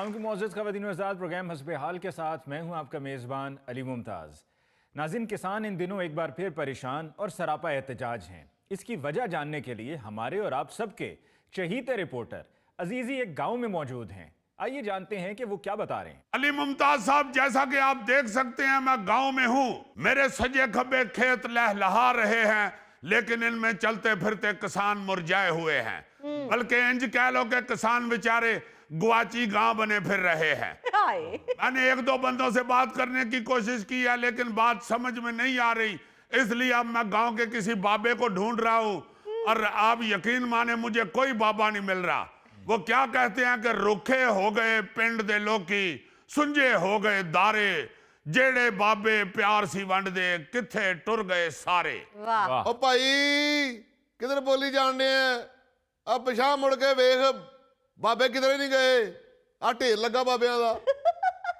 शाम की मौजूद ख़वातीन आज़ाद प्रोग्राम हस्बे हाल के साथ मैं हूं आपका मेज़बान अली मुमताज़। नाज़रीन, किसान इन दिनों एक बार फिर परेशान और सरापा एहतजाज हैं। इसकी वजह जानने के लिए हमारे और आप सबके चहीते रिपोर्टर अजीज़ी एक गांव में मौजूद हैं। आइए जानते हैं कि वो क्या बता रहे हैं। अली मुमताज साहब, जैसा कि आप देख सकते हैं मैं गांव में हूं। मेरे सजे खब्बे खेत लहलहा रहे हैं, लेकिन इनमें चलते फिरते किसान मुरझाए हुए हैं। बल्कि इंज कह लो कि किसान बेचारे गुआची गांव बने फिर रहे हैं। मैंने एक दो बंदों से बात करने की कोशिश की है, लेकिन बात समझ में नहीं आ रही, इसलिए अब मैं गांव के किसी बाबे को ढूंढ रहा हूं। और आप यकीन माने मुझे कोई बाबा नहीं मिल रहा। वो क्या कहते हैं कि रुखे हो गए पिंड दे लोकी, सुंजे हो गए दारे, जेड़े बाबे प्यार सी वंड दे, किथे टुर गए सारे। ओ भाई किधर बोली जाने अब पिछा मुड़ के वेख, बाबे किधर नहीं गए, आ ढेर लगा बाबियां दा।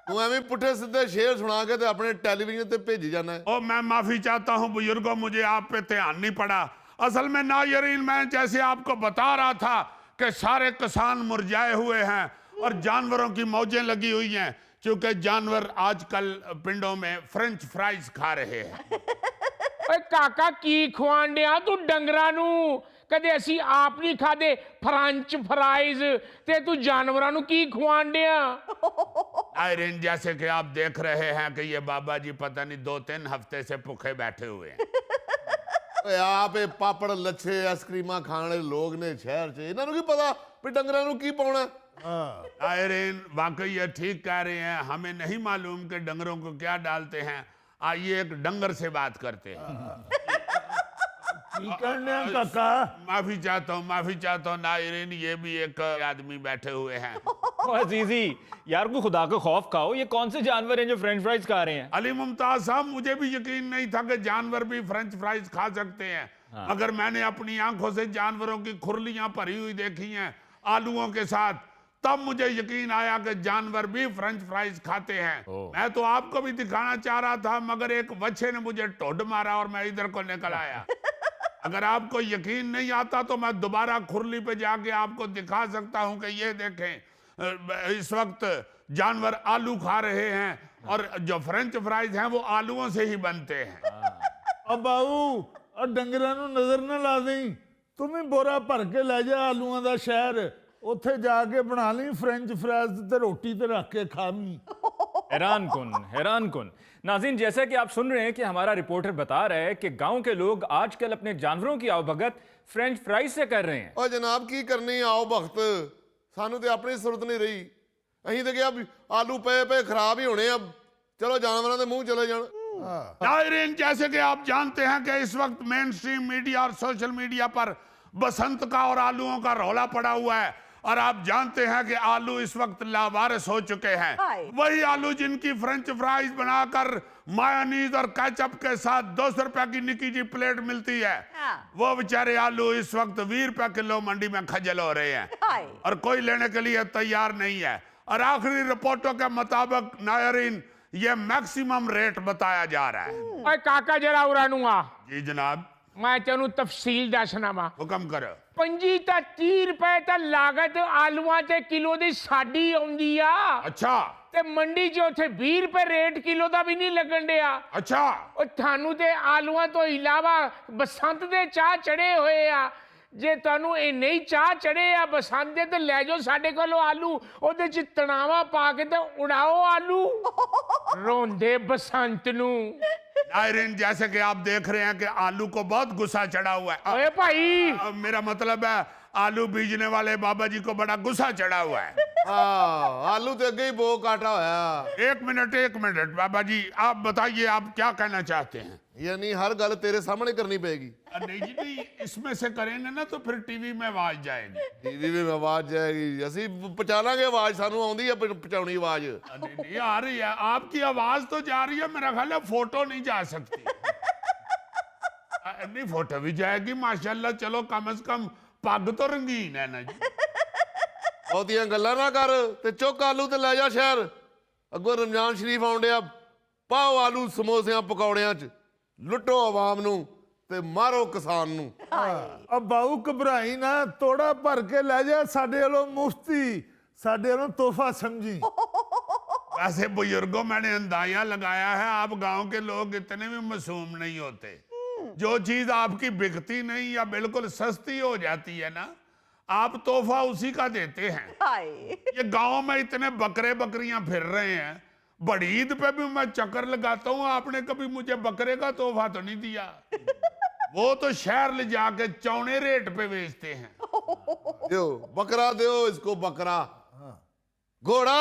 तू एवं पुठे सीधे शेर सुना के ते अपने टेलीविजन ते भेजी जाना है। ओ मैं माफी चाहता हूं बुजुर्गों, मुझे आप पे ध्यान नहीं पड़ा। असल में नाज़रीन, मैं जैसे आपको बता रहा था कि सारे किसान मुरझाए हुए हैं और जानवरों की मौजें लगी हुई हैं, क्योंकि जानवर आजकल पिंडों में फ्रेंच फ्राइज खा रहे हैं। ਓਏ ਕਾਕਾ ਕੀ ਖਵਾਣ ਡਿਆ ਤੂੰ ਡੰਗਰਾਂ ਨੂੰ? ਕਦੇ ਅਸੀਂ ਆਪ ਨਹੀਂ ਖਾਦੇ ਫ੍ਰੈਂਚ ਫਰਾਈਜ਼ ਤੇ ਤੂੰ ਜਾਨਵਰਾਂ ਨੂੰ ਕੀ ਖਵਾਣ ਡਿਆ? नाज़रीन, जैसे कि आप देख रहे हैं कि ये बाबा जी पता नहीं 2-3 हफ्ते से भूखे बैठे हुए हैं। ਓਏ ਆਪ ਇਹ ਪਾਪੜ ਲੱਛੇ ਆਈਸਕ੍ਰੀਮਾਂ ਖਾਣ ਵਾਲੇ ਲੋਕ ਨੇ ਸ਼ਹਿਰ 'ਚ, ਇਹਨਾਂ ਨੂੰ ਕੀ ਪਤਾ ਵੀ ਡੰਗਰਾਂ ਨੂੰ ਕੀ ਪਾਉਣਾ। नाज़रीन, वाकई ये ठीक कह रहे हैं, हमें नहीं मालूम कि डंगरों को क्या डालते हैं। आइए एक डंगर से बात करते हैं। माफी चाहता हूँ नाज़रीन, ये भी एक आदमी बैठे हुए हैं। अजीज़ी यार, को खुदा का खौफ खाओ, ये कौन से जानवर हैं जो फ्रेंच फ्राइज खा रहे हैं? अली मुमताज साहब, मुझे भी यकीन नहीं था कि जानवर भी फ्रेंच फ्राइज खा सकते हैं। मगर मैंने अपनी आंखों से जानवरों की खुरलियां भरी हुई देखी हैं आलूओं के साथ, तब मुझे यकीन आया कि जानवर भी फ्रेंच फ्राइज खाते हैं। मैं तो आपको भी दिखाना चाह रहा था, मगर एक बच्चे ने मुझे टोड मारा और मैं इधर को निकल आया। अगर आपको यकीन नहीं आता तो मैं दोबारा खुरली पे जाके आपको दिखा सकता हूं कि ये देखें, इस वक्त जानवर आलू खा रहे हैं और जो फ्रेंच फ्राइज हैं वो आलूओं से ही बनते हैं। अब बाऊ और डंगरां नूं नजर ना ला दें, तुम ही बोरा भर के ले जा आलूआं दा शहर, उत्थे जाके बना ली फ्रेंच फ्राइज ते रोटी ते रख के खावी। हैरान कुन नाज़रीन, जैसा कि आप सुन रहे हैं कि हमारा रिपोर्टर बता रहा है कि गांव के लोग आजकल अपने जानवरों की आवभगत फ्रेंच फ्राइज से कर रहे हैं। ਓ जनाब की करनी आओ भगत, सानू ते अपनी जरूरत नहीं रही। अहीं तो क्या आलू पे खराब ही होने, अब चलो जानवरों के मुंह चले जान। नाज़रीन, जैसे कि आप जानते हैं कि इस वक्त मेन स्ट्रीम मीडिया और सोशल मीडिया पर बसंत का और आलूओं का रौला पड़ा हुआ है, और आप जानते हैं कि आलू इस वक्त लावारिस हो चुके हैं। वही आलू जिनकी फ्रेंच फ्राइज बनाकर मायोनीज और केचप के साथ 200 रुपए की निकी जी प्लेट मिलती है, वो बेचारे आलू इस वक्त 20 रुपए किलो मंडी में खजल हो रहे हैं और कोई लेने के लिए तैयार नहीं है। और आखिरी रिपोर्टों के मुताबिक नाज़रीन, ये मैक्सिमम रेट बताया जा रहा है। ਓਏ ਕਾਕਾ ਜਰਾ ਉਰਾਂ ਨੂੰ ਆ, जी जनाब, ਮੈਂ ਤੈਨੂੰ ਤਫਸੀਲ ਦੱਸਣਾ ਵਾ। हुक्म करो। 25 ਤਾਂ 30 ਰੁਪਏ ਤਾਂ ਲਾਗਤ ਆਲੂਆਂ ਤੇ ਕਿਲੋ ਦੀ ਸਾਡੀ ਆਉਂਦੀ ਆ, अच्छा ਤੇ ਮੰਡੀ 'ਚ ਉੱਥੇ 20 ਰੁਪਏ ਰੇਟ ਕਿਲੋ ਦਾ ਵੀ ਨਹੀਂ ਲੱਗਣ ਡਿਆ। अच्छा, ਉਹ ਤੁਹਾਨੂੰ ਤੇ ਆਲੂਆਂ ਤੋਂ ਇਲਾਵਾ ਬਸੰਤ ਦੇ ਚਾਹ ਚੜੇ ਹੋਏ ਆ। ਜੇ ਤੁਹਾਨੂੰ ਇਹ ਨਹੀਂ ਚਾਹ ਚੜੇ ਆ ਬਸੰਤ ਦੇ, ਤੇ ਲੈ ਜਾਓ ਸਾਡੇ ਕੋਲੋਂ ਆਲੂ, ਉਹਦੇ 'ਚ ਤਣਾਵਾ ਪਾ ਕੇ ਤੇ ਉਡਾਓ ਆਲੂ ਰੋਂਦੇ ਬਸੰਤ ਨੂੰ। नाज़रीन, जैसे कि आप देख रहे हैं कि आलू को बहुत गुस्सा चढ़ा हुआ है। ਓਏ ਭਾਈ, मेरा मतलब है आलू बीजने वाले बाबा जी को बड़ा गुस्सा चढ़ा हुआ है। आलू तो अगे ही बो काटा होया। एक मिनट बाबा जी, आप बताइए आप क्या कहना चाहते हैं? यानी हर गल तेरे सामने करनी पड़ेगी। नहीं जी नहीं, इसमें से करेंगे ना तो फिर टीवी में आवाज जाएगी। टीवी में आवाज जाएगी, असी पहुंचा लांगे आवाज, सानू आउंदी है पहुंचाउणी आवाज। नहीं आ रही है, आपकी आवाज तो जा रही है, मेरा ख्याल है फोटो नहीं जा सकती। नहीं, फोटो भी जाएगी माशाल्लाह। चलो कम से कम पग तो रंगीन है ना जी। ਬਹੁਤੀਆਂ ਗੱਲਾਂ ਨਾ ਕਰ ਤੇ ਚੁੱਕ ਆਲੂ ਤੇ ਲੈ ਜਾ ਸ਼ਹਿਰ। ਅੱਗੋਂ ਰਮਜ਼ਾਨ ਸ਼ਰੀਫ ਆਉਣ ਡਿਆ, ਪਾਓ ਆਲੂ ਸਮੋਸਿਆਂ ਪਕੌੜਿਆਂ 'ਚ, ਲੁੱਟੋ ਆਵਾਮ ਨੂੰ ਤੇ ਮਾਰੋ ਕਿਸਾਨ ਨੂੰ। अब बाऊ घबराई ना, तोड़ा भर के ले जा साडे वालों मुफ्ती, ਸਾਡੇ ਨੂੰ ਤੋਹਫਾ ਸਮਝੀ। वैसे बुजुर्गों, मैंने अंदाजा लगाया है आप गांव के लोग इतने भी मासूम नहीं होते। जो चीज आपकी बिकती नहीं या बिल्कुल सस्ती हो जाती है ना, आप तोहफा उसी का देते हैं। हाय ये गांव में इतने बकरे बकरियां फिर रहे हैं, बड़ी ईद पे भी मैं चक्कर लगाता हूँ, आपने कभी मुझे बकरे का तोहफा तो नहीं दिया। वो तो शहर ले जाके चौने रेट पे बेचते हैं। दो बकरा, दो इसको बकरा। घोड़ा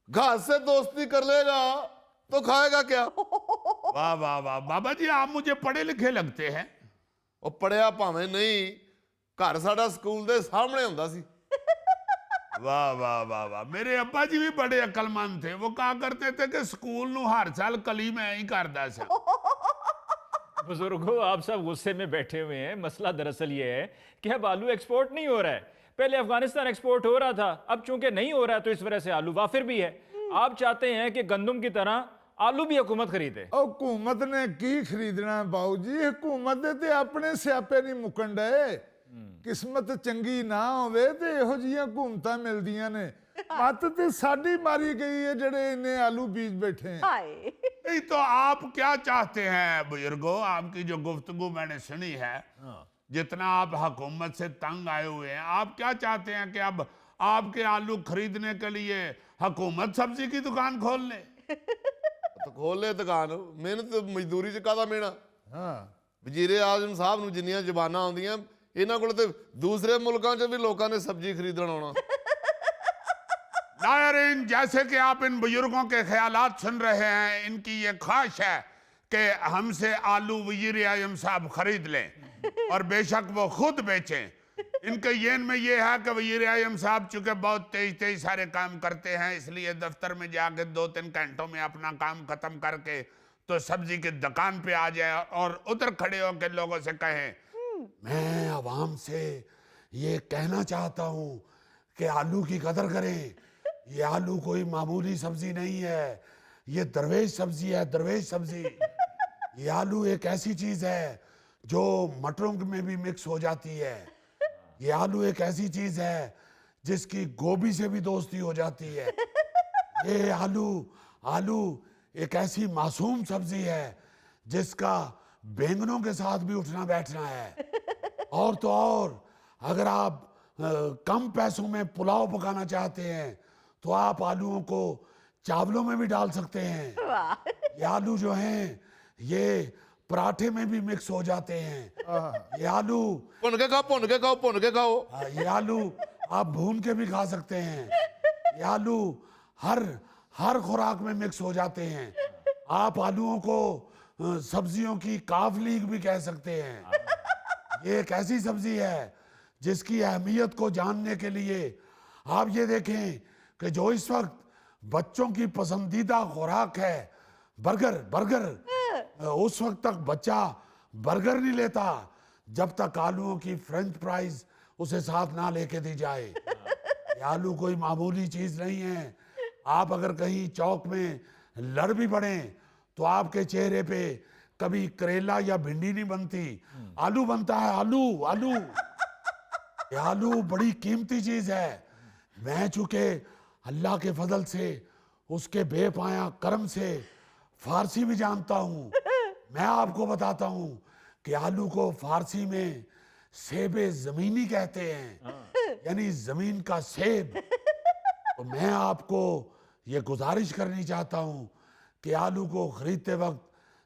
घास से दोस्ती कर लेगा तो खाएगा क्या? वाह वाह वाह बाबा जी, आप मुझे पढ़े लिखे लगते हैं। ਉਹ ਪੜਿਆ ਭਾਵੇਂ ਨਹੀਂ, ਘਰ ਸਾਡਾ ਸਕੂਲ ਦੇ ਸਾਹਮਣੇ ਹੁੰਦਾ ਸੀ। वाह वाह वाह वाह, मेरे अब्बा जी भी बड़े अक्लमंद थे। वो कहा करते थे कि स्कूल नू हर साल कली मैं ही करदा सा। बुजुर्गों, आप सब गुस्से में बैठे हुए हैं। मसला दरअसल ये है कि अब आलू एक्सपोर्ट नहीं हो रहा है। पहले अफगानिस्तान एक्सपोर्ट हो रहा था, अब चूंकि नहीं हो रहा है तो इस वजह से आलू वाफिर भी है। आप चाहते हैं कि गंदम की तरह आलू भी हुकूमत खरीदे। ਉਹ ਹਕੂਮਤ ਨੇ ਕੀ ਖਰੀਦਣਾ ਬਾਊ ਜੀ? ਹਕੂਮਤ ਦੇ ਤੇ ਆਪਣੇ ਸਿਆਪੇ ਨਹੀਂ ਮੁੱਕਣ ਡਏ। ਕਿਸਮਤ ਚੰਗੀ ਨਾ ਹੋਵੇ ਤੇ ਇਹੋ ਜਿਹੀਆਂ ਹਕੂਮਤਾਂ ਮਿਲਦੀਆਂ ਨੇ। ਮੱਤ ਤੇ ਸਾਡੀ ਮਾਰੀ ਗਈ ਹੈ ਜਿਹੜੇ ਇੰਨੇ ਆਲੂ ਬੀਜ ਬੈਠੇ हैं। हाय नहीं तो आप क्या चाहते हैं बुजुर्गों? आपकी जो गुफ्तगू मैंने सुनी है, जितना आप हुकूमत से तंग आए हुए हैं, आप क्या चाहते हैं कि अब आपके आलू खरीदने के लिए हुकूमत सब्जी की दुकान खोल ले? तो खोल ले दुकान, ਮਿਹਨਤ ਮਜ਼ਦੂਰੀ ਚ ਕਾਹਦਾ ਮਿਹਣਾ। ਹਾਂ ਵਜ਼ੀਰੇ ਆਜ਼ਮ ਸਾਹਿਬ ਨੂੰ ਜਿੰਨੀਆਂ ਜ਼ਬਾਨਾਂ ਆਉਂਦੀਆਂ, ਇਹਨਾਂ ਕੋਲ ਤੇ ਦੂਸਰੇ ਮੁਲਕਾਂ 'ਚ ਵੀ ਲੋਕਾਂ ਨੇ ਸਬਜ਼ੀ ਖਰੀਦਣ ਆਉਣਾ। नायरीन, जैसे कि आप इन बुजुर्गों के ख्यालात सुन रहे हैं, इनकी ये ख्वाहिश है कि हमसे आलू वजीर आजम साहब खरीद लें और बेशक वो खुद बेचें। इनके येन में ये है कि वजीर आजम साहब चूंकि बहुत तेज सारे काम करते हैं, इसलिए दफ्तर में जाके 2-3 घंटों में अपना काम खत्म करके तो सब्जी की दुकान पे आ जाए और उधर खड़े होकर लोगों से कहें, मैं आवाम से ये कहना चाहता हूँ कि आलू की कदर करें। ये आलू कोई मामूली सब्जी नहीं है, ये दरवेश सब्जी है, दरवेश सब्जी। ये आलू एक ऐसी चीज है जो मटरों में भी मिक्स हो जाती है। ये आलू एक ऐसी चीज है जिसकी गोभी से भी दोस्ती हो जाती है। ये आलू एक ऐसी मासूम सब्जी है जिसका बैंगनों के साथ भी उठना बैठना है। और तो और, अगर आप कम पैसों में पुलाव पकाना चाहते हैं तो आप आलूओं को चावलों में भी डाल सकते हैं। ये आलू जो हैं ये पराठे में भी मिक्स हो जाते हैं। ये आलू ਭੁੰਨ ਕੇ ਖਾਓ, ਭੁੰਨ ਕੇ ਖਾਓ, ਭੁੰਨ ਕੇ ਖਾਓ। ये आलू आप भून के भी खा सकते हैं। ये आलू हर खुराक में मिक्स हो जाते हैं। आप आलूओं को सब्जियों की काफ लीग भी कह सकते हैं। ये एक ऐसी सब्जी है जिसकी अहमियत को जानने के लिए आप ये देखें कि जो इस वक्त बच्चों की पसंदीदा खुराक है बर्गर, उस वक्त तक बच्चा बर्गर नहीं लेता जब तक आलूओं की फ्रेंच फ्राइज उसे साथ ना लेके दी जाए। ये आलू कोई मामूली चीज नहीं है। आप अगर कहीं चौक में लड़ भी पड़े तो आपके चेहरे पे कभी करेला या भिंडी नहीं बनती, आलू बनता है। आलू ये आलू बड़ी कीमती चीज है। मैं चूंकि अल्लाह के फजल से, उसके बेपाया करम से फारसी भी जानता हूँ, मैं आपको बताता हूँ कि आलू को फारसी में सेबे जमीनी कहते हैं, यानी जमीन का सेब। तो मैं आपको ये गुजारिश करनी चाहता हूँ कि आलू को खरीदते वक्त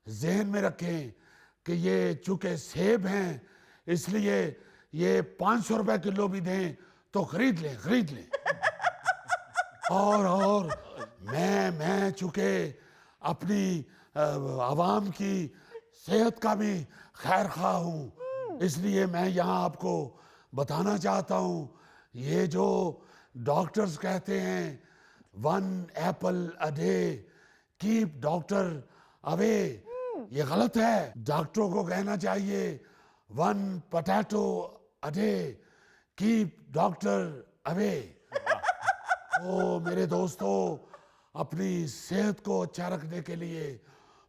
जहन में रखें कि ये चूंकि सेब हैं, इसलिए ये 500 रुपए किलो भी दें तो खरीद लें। और मैं चूंकि अपनी आवाम की सेहत का भी खैर खा हूँ, इसलिए मैं यहाँ आपको बताना चाहता हूँ, ये जो डॉक्टर्स कहते हैं 1 Apple a day keep doctor away, ये गलत है। डॉक्टरों को कहना चाहिए 1 potato a day keep doctor away. तो मेरे दोस्तों, अपनी सेहत को अच्छा रखने के लिए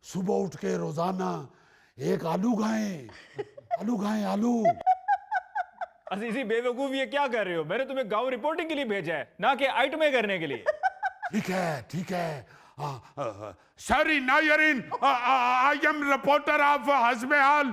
सुबह उठ के रोजाना एक आलू खाएं। अजीजी बेवकूफ, ये क्या कर रहे हो? मैंने तुम्हें गांव रिपोर्टिंग के लिए भेजा है, ना कि आइटमें करने के लिए। ठीक है। Sorry Nayreen, I am reporter of Hasbehaal.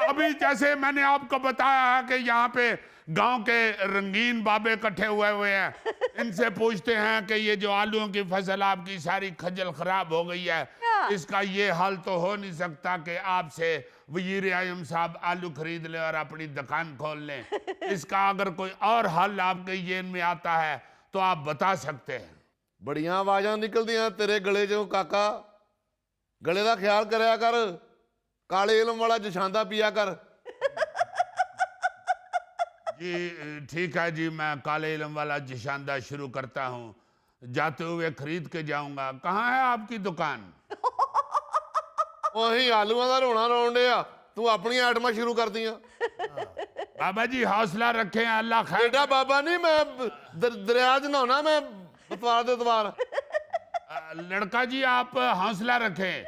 अभी जैसे मैंने आपको बताया है कि यहाँ पे गांव के रंगीन बाबे इकट्ठे हुए हैं, इनसे पूछते हैं कि ये जो आलूओं की फसल आपकी सारी खजल खराब हो गई है, इसका ये हाल तो हो नहीं सकता कि आपसे वजीर आजम साहब आलू खरीद ले और अपनी दुकान खोल लें। इसका अगर कोई और हल आपके जेन में आता है तो आप बता सकते हैं। बड़ियां आवाज़ां निकलदियां तेरे गले चों काका, गले का ख्याल करया कर, काले इलम वाला जशांदा पिया कर। जी ठीक है जी, मैं काले इलम वाला जशांदा शुरू करता हूँ। जाते हुए खरीद के जाऊंगा। कहाँ है आपकी दुकान? वही आलूआं दा रोना रोन डिया, तू अपनी आइटमां शुरू कर दियां। बाबा जी हौसला रखें, अल्लाह खैर। बेटा बाबा नहीं, मैं दरिया च नहाना, मैं बतवार दे द्वार। लड़का जी आप हौसला रखें,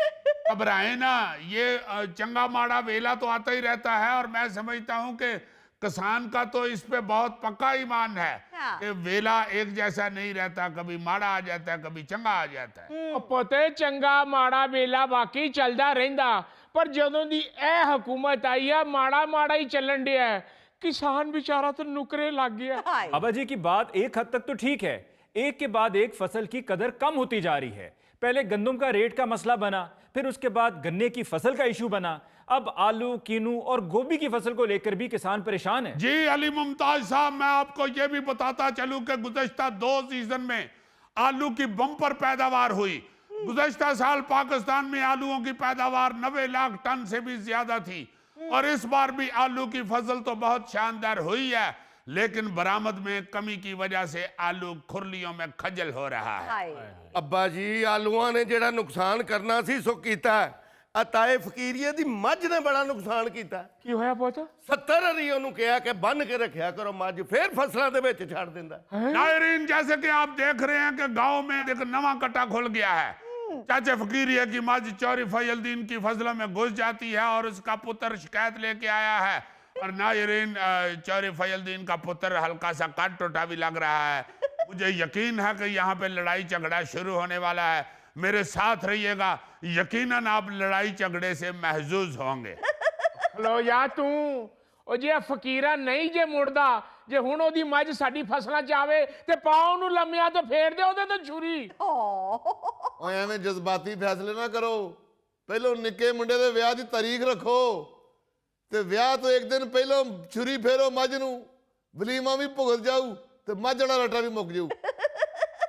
घबराएं ना। ये चंगा माड़ा वेला तो आता ही रहता है, और मैं समझता हूं कि किसान का तो इस पे बहुत पक्का ईमान है कि वेला एक जैसा नहीं रहता, कभी माड़ा आ जाता है, कभी चंगा आ जाता है। पुते चंगा माड़ा वेला वाकई चलदा रहिंदा, पर जदों दी ए हुकूमत आई है माड़ा माड़ा ही चलन दिया है। किसान बेचारा तो नुकरे लग गया। बाबा जी की बात एक हद तक तो ठीक है, एक के बाद एक फसल की कदर कम होती जा रही है। पहले गंदम का रेट का मसला बना, फिर उसके बाद गन्ने की फसल का इशू बना, अब आलू, कीनू और गोभी की फसल को लेकर भी किसान परेशान है। जी अली मुमताज साहब, मैं आपको यह भी बताता चलूं कि गुज़श्ता 2 सीजन में आलू की बम्पर पैदावार हुई। गुज़श्ता साल पाकिस्तान में आलूओं की पैदावार 90 लाख टन से भी ज्यादा थी, और इस बार भी आलू की फसल तो बहुत शानदार हुई है, लेकिन बरामद में कमी की वजह से आलू खुरलियों में खजल हो रहा है। अब्बा जी आलूआं ने जेड़ा नुकसान करना सी सो कीता है। अताए फकीरिए दी मझ ने बड़ा नुकसान कीता। की होया पुत? 70 हरी ओनू कहा कि बन के रखा करो मझ, फिर फसलों दे विच छड़ दिंदा। नायरीन, जैसे कि आप देख रहे हैं कि गांव में एक नवा कट्टा खुल गया है। चाचे फकीरिया की मझ चौरी फजलदीन की फसलों में घुस जाती है, और उसका पुत्र शिकायत लेके आया है। और नायरीन, चौरी फजलदीन का पुत्र हल्का सा काट टोटा भी लग रहा है। मुझे यकीन है कि यहाँ पे लड़ाई झगड़ा शुरू होने वाला है। मेरे साथ रहिएगा, यकीनन आप लड़ाई झगड़े से महजूज होंगे। लो या तू ओ जे फकीरा नहीं जे मुड़दा, जे हुण ओदी मझ साडी फसलां च आवे ते पाओ नू लम्मिया ते फेर दे ओदे ते छुरी। ओए एवें जज्बाती फैसले ना करो, पहलो निक्के मुंडे दे विआह दी तारीख रखो, ते विआह तो एक दिन पहलो छुरी फेरो मझ नू, वलीमा भी भुगत जाऊ ते मझ वाला रटा भी मुक जाऊ।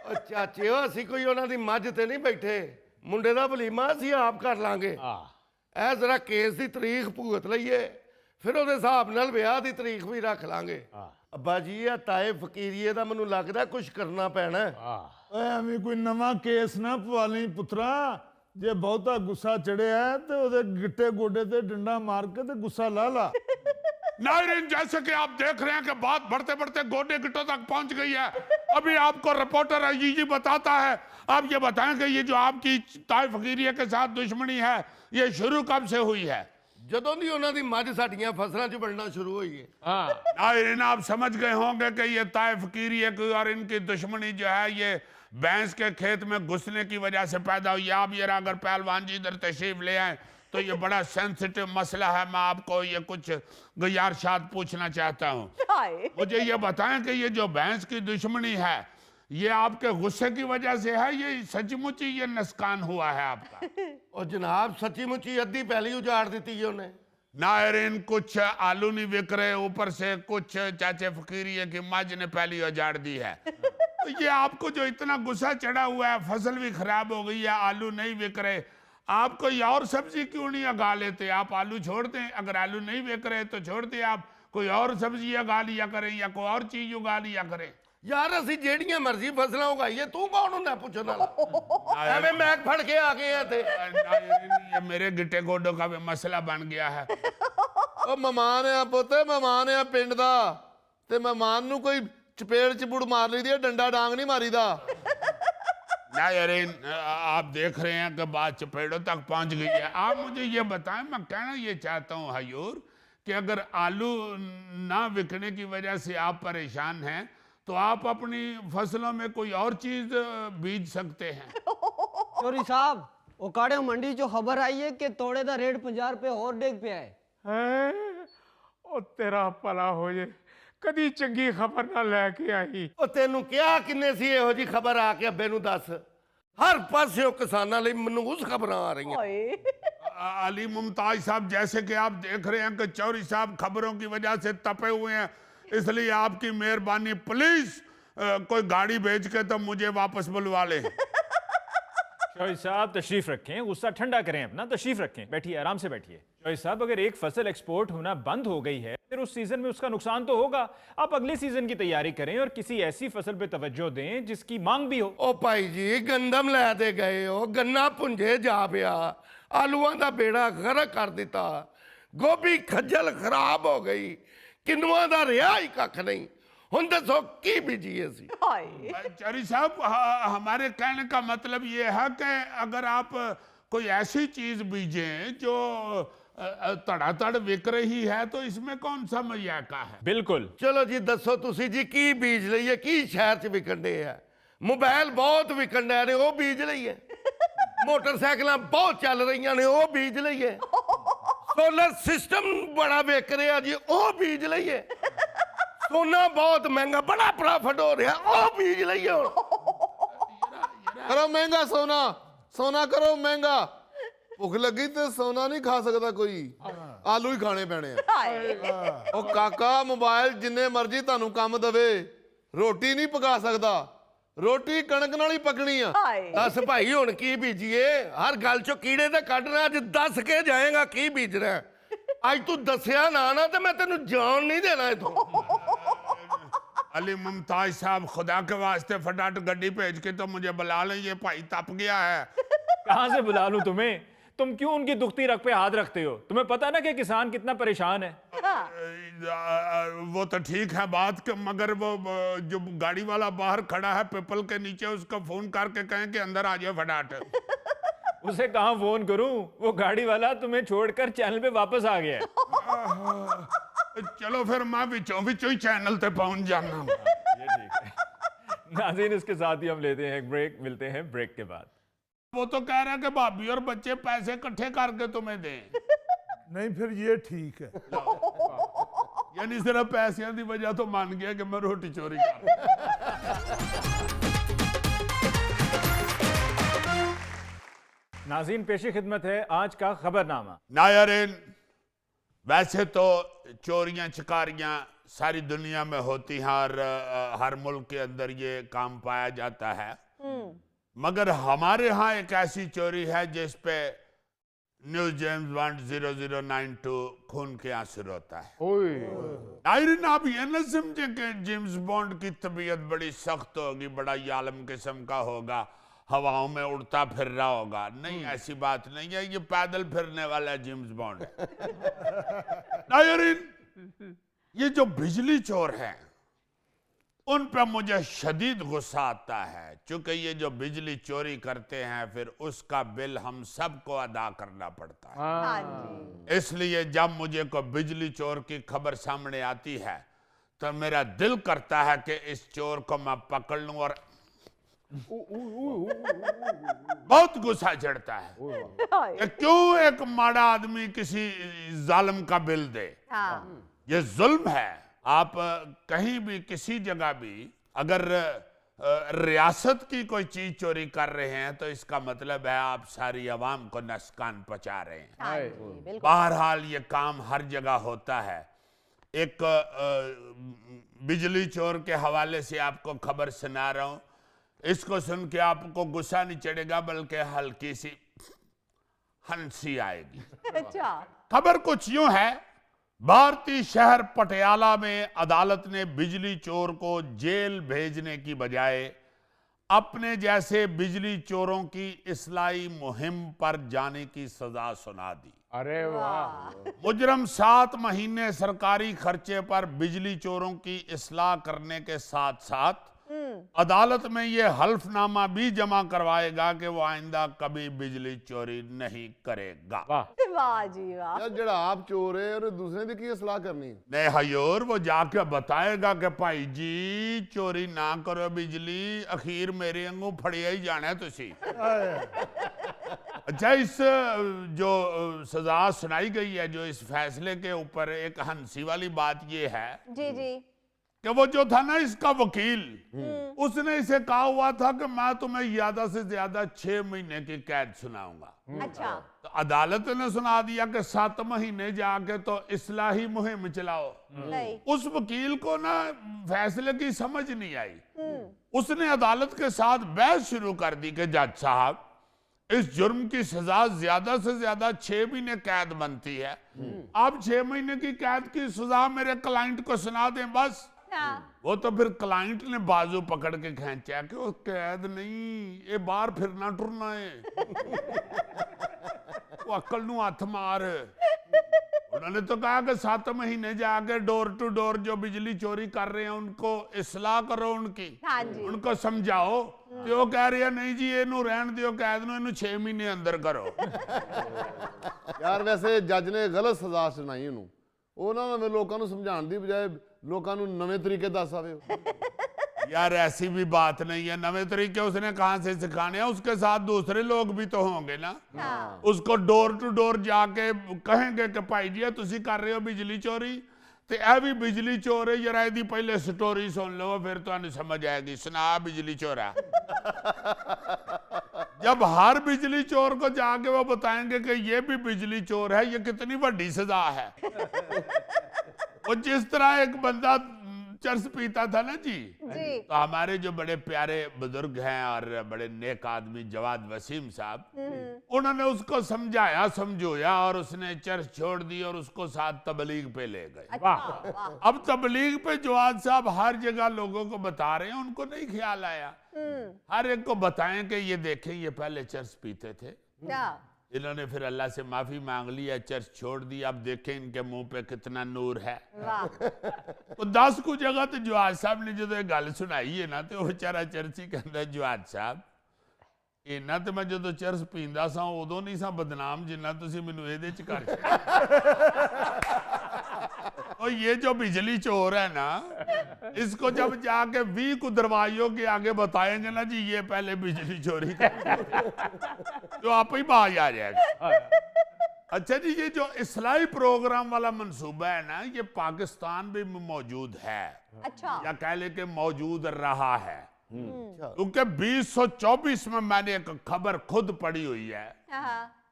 ओ चाचे असी कोई उन्हां दी मझ ते नहीं बैठे, मुंडे दा वलीमा असी आप कर लांगे। ऐ जरा केस दी तारीख भुगत लईए, फिर ਉਹਦੇ ਹਿਸਾਬ ਨਾਲ ਵਿਆਹ ਦੀ ਤਾਰੀਖ ਵੀ ਰੱਖ ਲਾਂਗੇ। ਅੱਬਾ ਜੀ ਇਹ ਤਾਏ ਫਕੀਰੀਏ ਦਾ ਮੈਨੂੰ ਲੱਗਦਾ ਕੁਝ ਕਰਨਾ ਪੈਣਾ। ਓਏ ਐਵੇਂ ਕੋਈ ਨਵਾਂ ਕੇਸ ਨਾ ਪਵਾ ਲਈ ਪੁੱਤਰਾ, ਜੇ ਬਹੁਤਾ ਗੁੱਸਾ ਚੜਿਆ ਤੇ ਉਹਦੇ ਗਿੱਟੇ ਗੋਡੇ ਤੇ ਡੰਡਾ ਮਾਰ ਕੇ ਤੇ ਗੁੱਸਾ ਲਾ ਲਾ। नायरीन, जैसे कि आप देख रहे हैं कि बात बढ़ते बढ़ते गोडे गिट्टों तक पहुंच गई है। अभी आपको रिपोर्टर अजीजी बताता है। आप ये बताएं कि ये जो आपकी ताए फकीरिया के साथ दुश्मनी है, ये शुरू कब से हुई है? ਜਦੋਂ ਦੀ ਉਹਨਾਂ ਦੀ ਮੱਝ ਸਾਡੀਆਂ ਫਸਲਾਂ 'ਚ ਬਣਨਾ ਸ਼ੁਰੂ ਹੋਈ ਹੈ। नायरीन, आप समझ गए होंगे कि ये ताए फकीरिया की और इनकी दुश्मनी जो है ये भैंस के खेत में घुसने की वजह से पैदा हुई है। आप ये अगर पहलवान जी इधर तशरीफ ले आए तो ये बड़ा सेंसिटिव मसला है। मैं आपको ये कुछ गुजारिशात पूछना चाहता हूँ। मुझे ये बताएं कि ये जो भैंस की दुश्मनी है, ये आपके गुस्से की वजह से है, ये सचमुच ही ये नुकसान हुआ है आपका? ਉਹ ਜਨਾਬ ਸੱਚੀ ਮੁੱਚੀ ਅੱਧੀ ਪਹਿਲੀ ਉਜਾੜ ਦਿੱਤੀ ਜੀ ਉਹਨੇ। नायरीन, कुछ आलू नहीं बिक रहे, ऊपर से कुछ चाचे फकीरिया की मझ ने पहली उजाड़ दी है। तो ये आपको जो इतना गुस्सा चढ़ा हुआ है, फसल भी खराब हो गई है, आलू नहीं बिक रहे, आप कोई और सब्जी क्यों नहीं उगा लेते? आप आलू छोड़ दें, अगर आलू नहीं बिक रहे तो छोड़ दें, आप कोई और सब्जी उगा लिया करें या कोई और चीज उगा लिया करें। ਯਾਰ ਅਸੀਂ ਜਿਹੜੀਆਂ ਮਰਜ਼ੀ ਫਸਲਾਂ ਉਗਾਈਏ, ਤੂੰ ਕੌਣ ਹੁੰਦਾ ਪੁੱਛਣ ਵਾਲਾ? ਐਵੇਂ ਮੈਕ ਫੜ ਕੇ ਆ ਗਏ ਆ ਤੇ। ये मेरे गिट्टे गोडों का भी मसला बन गया है। ਉਹ ਮਹਿਮਾਨ ਆ ਪੁੱਤ, ਮਹਿਮਾਨ ਆ ਪਿੰਡ ਦਾ, ਤੇ ਮਹਿਮਾਨ ਨੂੰ ਕੋਈ ਚਪੇੜ ਚਪੂੜ ਮਾਰ ਲਈਦੀ ਆ, ਡੰਡਾ ਡਾਂਗ ਨਹੀਂ ਮਾਰੀਦਾ। नायरीन, आप देख रहे हैं कि बात चपेड़ों तक पहुंच गई है। आप मुझे ये बताएं, मैं कहना ये चाहता हूँ हजूर कि अगर आलू ना बिकने की वजह से आप परेशान हैं तो आप अपनी फसलों में कोई और चीज बीज सकते हैं। चोरी साहब वो काड़े मंडी जो खबर आई है कि तोड़े दा रेट 50 रुपए और डेग पे है। ਹੈਂ? ਉਹ ਤੇਰਾ ਭਲਾ ਹੋ ਜੇ, ਕਦੀ ਚੰਗੀ ਖਬਰ ਨਾ ਲੈ ਕੇ ਆਈ। ਉਹ ਤੈਨੂੰ ਕਿਹਾ ਕਿੰਨੇ ਸੀ ਇਹੋ ਜੀ ਖਬਰ ਆ ਕੇ ਅੱਬੇ ਨੂੰ ਦੱਸ। ਹਰ ਪਾਸਿਓਂ ਕਿਸਾਨਾਂ ਲਈ ਮਨਹੂਸ ਖਬਰਾਂ ਆ ਰਹੀਆਂ। अली मुमताज साहब, जैसे कि आप देख रहे हैं कि चौधरी साहब खबरों की वजह से तपे हुए हैं, इसलिए आपकी मेहरबानी प्लीज कोई गाड़ी भेज के तो मुझे वापस बुलवा ले। चौधरी साहब तशरीफ रखें, गुस्सा ठंडा करें अपना, तशरीफ रखें, बैठिए, आराम से बैठिए। चौधरी साहब, अगर एक फसल एक्सपोर्ट होना बंद हो गई है फिर उस सीजन में उसका नुकसान तो होगा। आप अगले सीजन की तैयारी करें और किसी ऐसी फसल पे तवज्जो दें जिसकी मांग भी हो। ਉਹ ਭਾਈ ਜੀ ਗੰਦਮ ਲੈ ਦੇ ਗਏ ਹੋ, ਗੰਨਾ ਭੁੰਜੇ ਜਾ ਪਿਆ, ਆਲੂਆਂ ਦਾ ਬੇੜਾ ਗਰਕ ਕਰ ਦਿੱਤਾ, ਗੋਭੀ ਖੱਜਲ ਖਰਾਬ ਹੋ ਗਈ, ਕਿੰਨੂਆਂ ਦਾ ਰਿਹਾ ਹੀ ਕੱਖ ਨਹੀਂ। ਹੁਣ ਦੱਸੋ ਕੀ ਬੀਜੀਏ ਸੀ। चौधरी साहब, हमारे कहने का मतलब ये है कि अगर आप कोई ऐसी चीज बीजें जो धड़ाधड़ बिक रही है तो इसमें कौन सा मजाका है। बिल्कुल। ਚਲੋ ਜੀ ਦੱਸੋ ਤੁਸੀਂ ਜੀ ਕੀ ਬੀਜ ਲਈਏ, ਕੀ ਸ਼ਹਿਰ 'ਚ ਵਿਕਣ ਡੇ ਆ। ਮੋਬਾਈਲ ਬਹੁਤ ਵਿਕਣ ਡੇ ਨੇ, ਉਹ ਬੀਜ ਲਈਏ। ਮੋਟਰਸਾਈਕਲਾਂ ਬਹੁਤ ਚੱਲ ਰਹੀਆਂ ਨੇ, ਉਹ ਬੀਜ ਲਈਏ। ਸੋਲਰ ਸਿਸਟਮ ਬੜਾ ਵਿਕ ਰਿਹਾ ਜੀ, ਉਹ ਬੀਜ ਲਈਏ। ਸੋਨਾ ਬਹੁਤ ਮਹਿੰਗਾ, ਬੜਾ ਪ੍ਰੋਫਿਟ ਹੋ ਰਿਹਾ, ਉਹ ਬੀਜ ਲਈਏ। ਹੁਣ करो महंगा सोना, सोना करो महंगा। भुख लगी ते सोना नहीं खा सकता कोई, आलू ही खाने पैने आ। ओ काका, मोबाइल जिन्ने मर्जी तानू काम दवे, रोटी नहीं पका सकता। रोटी कणक नाल ही पकनी आ। ਦੱਸ ਭਾਈ ਹੁਣ ਕੀ ਬੀਜੀਏ। ਹਰ ਗੱਲ 'ਚੋਂ ਕੀੜੇ ਤੇ ਕੱਢਣਾ, ਅੱਜ ਦੱਸ ਕੇ ਜਾਏਗਾ ਕੀ ਬੀਜਣਾ। ਅੱਜ ਤੂੰ ਦੱਸਿਆ ਨਾ ਤੇ ਮੈਂ ਤੈਨੂੰ ਜਾਣ ਨਹੀਂ ਦੇਣਾ ਇਥੋਂ। अली मुमताज साहब, खुदा के वास्ते फटाफट गड्डी भेज के तो मुझे बुला लें, ये भाई तप गया है। कहां से बुला लूं तुम्हें? तुम क्यों उनकी दुखती रग पे हाथ रखते हो? तुम्हें पता ना कि किसान कितना परेशान है। वो तो ठीक है बात कि मगर वो जो गाड़ी वाला बाहर खड़ा है पीपल के नीचे, उसको फोन करके कहें कि अंदर आ जाओ फटाफट। उसे कहां फोन करूं? वो गाड़ी वाला तुम्हें छोड़कर चैनल पे वापस आ गया है। चलो फिर मैं विचों विचों ही चैनल पे पहुंच जाना। ये ठीक है। नाज़रीन, इसके साथ ही हम लेते हैं एक ब्रेक, मिलते हैं ब्रेक के बाद। वो तो कह रहा है कि भाभी और बच्चे पैसे इकट्ठे करके तुम्हें दें। नहीं फिर ये ठीक है। यानी सिर्फ पैसे की वजह तो मान गया कि मैं रोटी चोरी कर। नाज़रीन, पेशी खिदमत है आज का खबरनामा। नायरीन, वैसे तो चोरियां चकारियां सारी दुनिया में होती हैं और हर मुल्क के अंदर ये काम पाया जाता है, मगर हमारे यहाँ एक ऐसी चोरी है जिस पे न्यू जेम्स बॉन्ड 0092 खून के आंसू रोता है। नायरीन, आप ये न समझे कि जेम्स बॉन्ड की तबीयत बड़ी सख्त होगी, बड़ा यालम किस्म का होगा, हवाओं में उड़ता फिर रहा होगा। नहीं, ऐसी बात नहीं है, ये पैदल फिरने वाला जेम्स बॉन्ड है। नायरीन, ये जो बिजली चोर हैं उन पर मुझे शदीद गुस्सा आता है, क्योंकि ये जो बिजली चोरी करते हैं फिर उसका बिल हम सबको अदा करना पड़ता है। इसलिए जब मुझे कोई बिजली चोर की खबर सामने आती है तो मेरा दिल करता है कि इस चोर को मैं पकड़ लूं, और बहुत गुस्सा चढ़ता है कि क्यों एक माड़ा आदमी किसी जालिम का बिल दे। ये जुल्म है। आप कहीं भी किसी जगह भी अगर रियासत की कोई चीज चोरी कर रहे हैं तो इसका मतलब है आप सारी आवाम को नुकसान पहुंचा रहे हैं। बहरहाल ये काम हर जगह होता है। एक बिजली चोर के हवाले से आपको खबर सुना रहा हूं, इसको सुन के आपको गुस्सा नहीं चढ़ेगा बल्कि हल्की सी हंसी आएगी। अच्छा। खबर कुछ यूं है, भारतीय शहर पटियाला में अदालत ने बिजली चोर को जेल भेजने की बजाय अपने जैसे बिजली चोरों की इस्लाही मुहिम पर जाने की सजा सुना दी। अरे वाह। मुजरम 7 महीने सरकारी खर्चे पर बिजली चोरों की इस्लाह करने के साथ साथ अदालत में ये हल्फनामा भी जमा करवाएगा कि वो आइंदा कभी बिजली चोरी नहीं करेगा। वाह जी वाह। यार ਜਿਹੜਾ ਆਪ ਚੋਰ ਹੈ और दूसरे ਦੀ ਕੀ ਸਲਾਹ करनी? नहीं हजूर, वो जाके बताएगा कि भाई जी चोरी ना करो बिजली, अखीर मेरे वांगू फड़िया ही जाना है तुसी। अच्छा, इस जो सजा सुनाई गई है, जो इस फैसले के ऊपर एक हंसी वाली बात ये है जी जी कि वो जो था ना इसका वकील, उसने इसे कहा हुआ था कि मैं तुम्हें ज्यादा से ज्यादा 6 महीने की कैद सुनाऊंगा। अच्छा तो अदालत ने सुना दिया कि 7 महीने जाके तो इस्लाही मुहिम चलाओ। नहीं उस वकील को ना फैसले की समझ नहीं आई। उसने अदालत के साथ बहस शुरू कर दी कि जज साहब, इस जुर्म की सजा ज्यादा से ज्यादा 6 महीने कैद बनती है, आप 6 महीने की कैद की सजा मेरे क्लाइंट को सुना दें बस। हाँ वो तो फिर क्लाइंट ने बाजू पकड़ के खींचा कि वो कैद नहीं, ये बाहर फिरना टुरना है, वो अक्ल नू हथ मार। उन्होंने तो कहा कि 7 महीने जाके डोर टू डोर जो बिजली चोरी कर रहे हैं उनको इस्लाह करो, उनकी हाँ जी उनको समझाओ। तो वो कह रही है नहीं जी, इनू रहन दियो, कैद नू इनू 6 महीने अंदर करो। ਯਾਰ ਵੈਸੇ ਜੱਜ ਨੇ ਗਲਤ ਸਜ਼ਾ ਸੁਣਾਈ ਉਹਨੂੰ। ਉਹਨਾਂ ਨੂੰ ਲੋਕਾਂ ਨੂੰ ਸਮਝਾਉਣ ਦੀ ਬਜਾਏ ਲੋਕਾਂ ਨੂੰ ਨਵੇਂ ਤਰੀਕੇ ਦੱਸ ਆਵੇ। यार ऐसी भी बात नहीं है, नवे तरीके उसने कहां से सिखाने हैं, उसके साथ दूसरे लोग भी तो होंगे ना। उसको डोर टू डोर जाके कहेंगे कि भाई जी तुसी कर रहे हो बिजली चोरी, तो यह भी बिजली चोर है, जरा यदि पहले स्टोरी सुन लो फिर तो समझ आएगी। सुना बिजली चोरा। जब हर बिजली चोर को जाके वो बताएंगे कि ये भी बिजली चोर है, ये कितनी बड़ी सजा है। वो जिस तरह एक बंदा चरस पीता था ना जी, तो हमारे जो बड़े प्यारे बुजुर्ग हैं और बड़े नेक आदमी जवाद वसीम साहब, उन्होंने उसको समझाया समझोया और उसने चरस छोड़ दी और उसको साथ तबलीग पे ले गए। अब तबलीग पे जवाद साहब हर जगह लोगों को बता रहे हैं, उनको नहीं ख्याल आया। हर एक को बताएं कि ये देखें ये पहले चरस पीते थे। इन्होंने फिर अल्लाह से माफी मांग ली, चर्च छोड़ दी, अब देखें इनके मुंह पे कितना नूर है। तो 10 को जगह तो जवाद साहब ने जो गल सुनाई है ना, तो बेचारा चर्च ही कहता जवाद साहब, इन्ना तो मैं जो चर्च पींदा सा उदों नहीं सा बदनाम जिन्ना तुसी मैनू इहदे च कर तो ये जो बिजली चोर है ना, इसको जब जाके 20 को दरवाजों के आगे बताएंगे ना जी ये पहले बिजली चोरी तो आप ही बाज आ जाएगा। अच्छा जी, ये जो इस्लाही प्रोग्राम वाला मंसूबा है ना, ये पाकिस्तान में मौजूद है। अच्छा या कह ले के मौजूद रहा है, क्योंकि 2024 में मैंने एक खबर खुद पढ़ी हुई है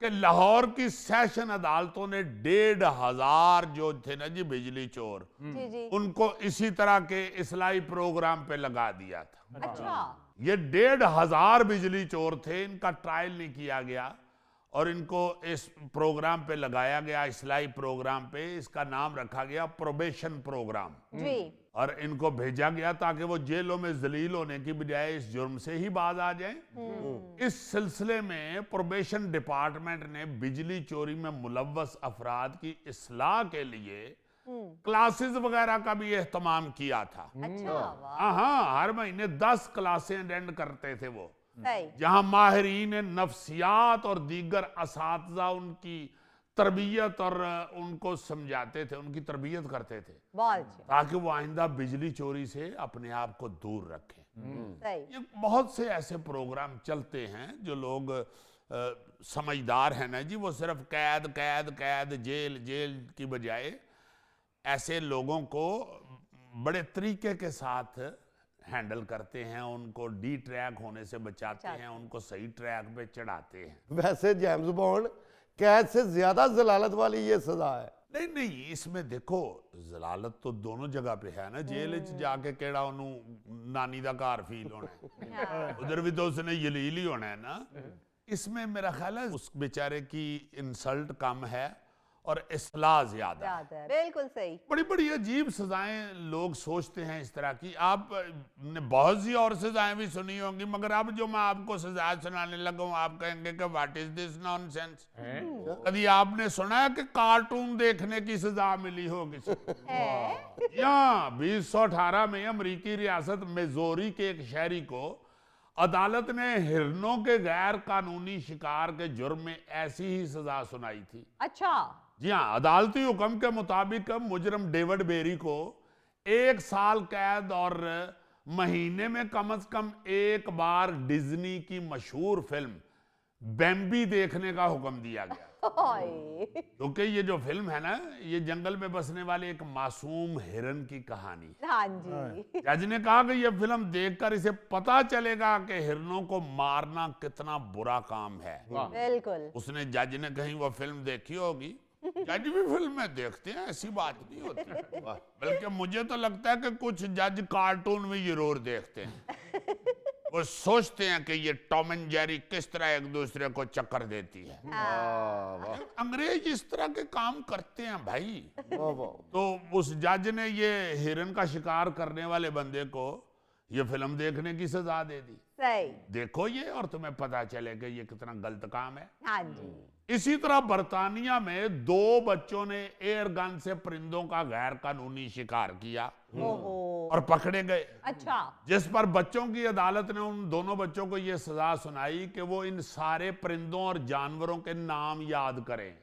कि लाहौर की सेशन अदालतों ने 1,500 जो थे ना जी बिजली चोर, उनको इसी तरह के इस्लाही प्रोग्राम पे लगा दिया था। अच्छा ये 1,500 बिजली चोर थे, इनका ट्रायल नहीं किया गया और इनको इस प्रोग्राम पे लगाया गया, इस्लाही प्रोग्राम पे। इसका नाम रखा गया प्रोबेशन प्रोग्राम जी। और इनको भेजा गया ताकि वो जेलों में जलील होने की बजाय इस जुर्म से ही बाज आ जाएं। इस सिलसिले में प्रोबेशन डिपार्टमेंट ने बिजली चोरी में मुलव्वस अफराद की इस्लाह के लिए क्लासेस वगैरह का भी एहतमाम किया था। अच्छा हाँ, हर महीने 10 क्लासें अटेंड करते थे वो, सही जहां माहिरीन नफ्सियात और दीगर असातिज़ा उनकी तरबियत और उनको समझाते थे, उनकी तरबियत करते थे, बहुत अच्छा ताकि वो आइंदा बिजली चोरी से अपने आप को दूर रखें। सही ये बहुत से ऐसे प्रोग्राम चलते हैं जो लोग समझदार हैं ना जी, वो सिर्फ कैद कैद कैद जेल जेल की बजाय ऐसे लोगों को बड़े तरीके के साथ हैंडल करते हैं, उनको डी ट्रैक होने से बचाते हैं, उनको सही ट्रैक पे चढ़ाते हैं। वैसे जेम्स बॉन्ड कैद से ज्यादा जलालत वाली ये सजा है। नहीं नहीं, इसमें देखो जलालत तो दोनों जगह पे है ना। जेल च जाके केड़ा ओनू नानी दा घर फील होना है, उधर भी तो उसने जलील ही होना है ना। इसमें मेरा ख्याल है उस बेचारे की इंसल्ट कम है और इस्लाह ज्यादा है। ज्यादा है, बिल्कुल सही। बड़ी बड़ी अजीब सजाएं लोग सोचते हैं इस तरह की। आपने बहुत सी और सजाएं भी सुनी होंगी, मगर अब जो मैं आपको सजा सुनाने लगा हूं आप कहेंगे कि व्हाट इज दिस नॉनसेंस। कभी आपने सुना है कि कार्टून देखने की सजा मिली हो किसी को? यहाँ 2018 में अमेरिकी रियासत मिजोरी के एक शहरी को अदालत ने हिरनों के गैर कानूनी शिकार के जुर्म में ऐसी ही सजा सुनाई थी। अच्छा। जी हाँ, अदालती हुक्म के मुताबिक मुजरम डेविड बेरी को 1 साल कैद और महीने में कम से कम एक बार डिज्नी की मशहूर फिल्म बेम्बी देखने का हुक्म दिया गया। क्योंकि ये जो फिल्म है ना, ये जंगल में बसने वाले एक मासूम हिरन की कहानी। हाँ जी। जज ने कहा कि ये फिल्म देखकर इसे पता चलेगा कि हिरनों को मारना कितना बुरा काम है। बिल्कुल। उसने जज ने कहीं वो फिल्म देखी होगी। जज भी फिल्में देखते हैं, ऐसी बात नहीं होती। बल्कि मुझे तो लगता है कि कुछ जज कार्टून भी जरूर देखते हैं। वो सोचते हैं कि ये टॉम एंड जेरी किस तरह एक दूसरे को चक्कर देती है। अंग्रेज इस तरह के काम करते हैं भाई। तो उस जज ने ये हिरन का शिकार करने वाले बंदे को ये फिल्म देखने की सजा दे दी। सही। देखो ये, और तुम्हें पता चले कि ये कितना गलत काम है। हाँ जी। इसी तरह बर्तानिया में 2 बच्चों ने एयर गन से परिंदों का गैर कानूनी शिकार किया और पकड़े गए। अच्छा। जिस पर बच्चों की अदालत ने उन दोनों बच्चों को यह सजा सुनाई कि वो इन सारे परिंदों और जानवरों के नाम याद करें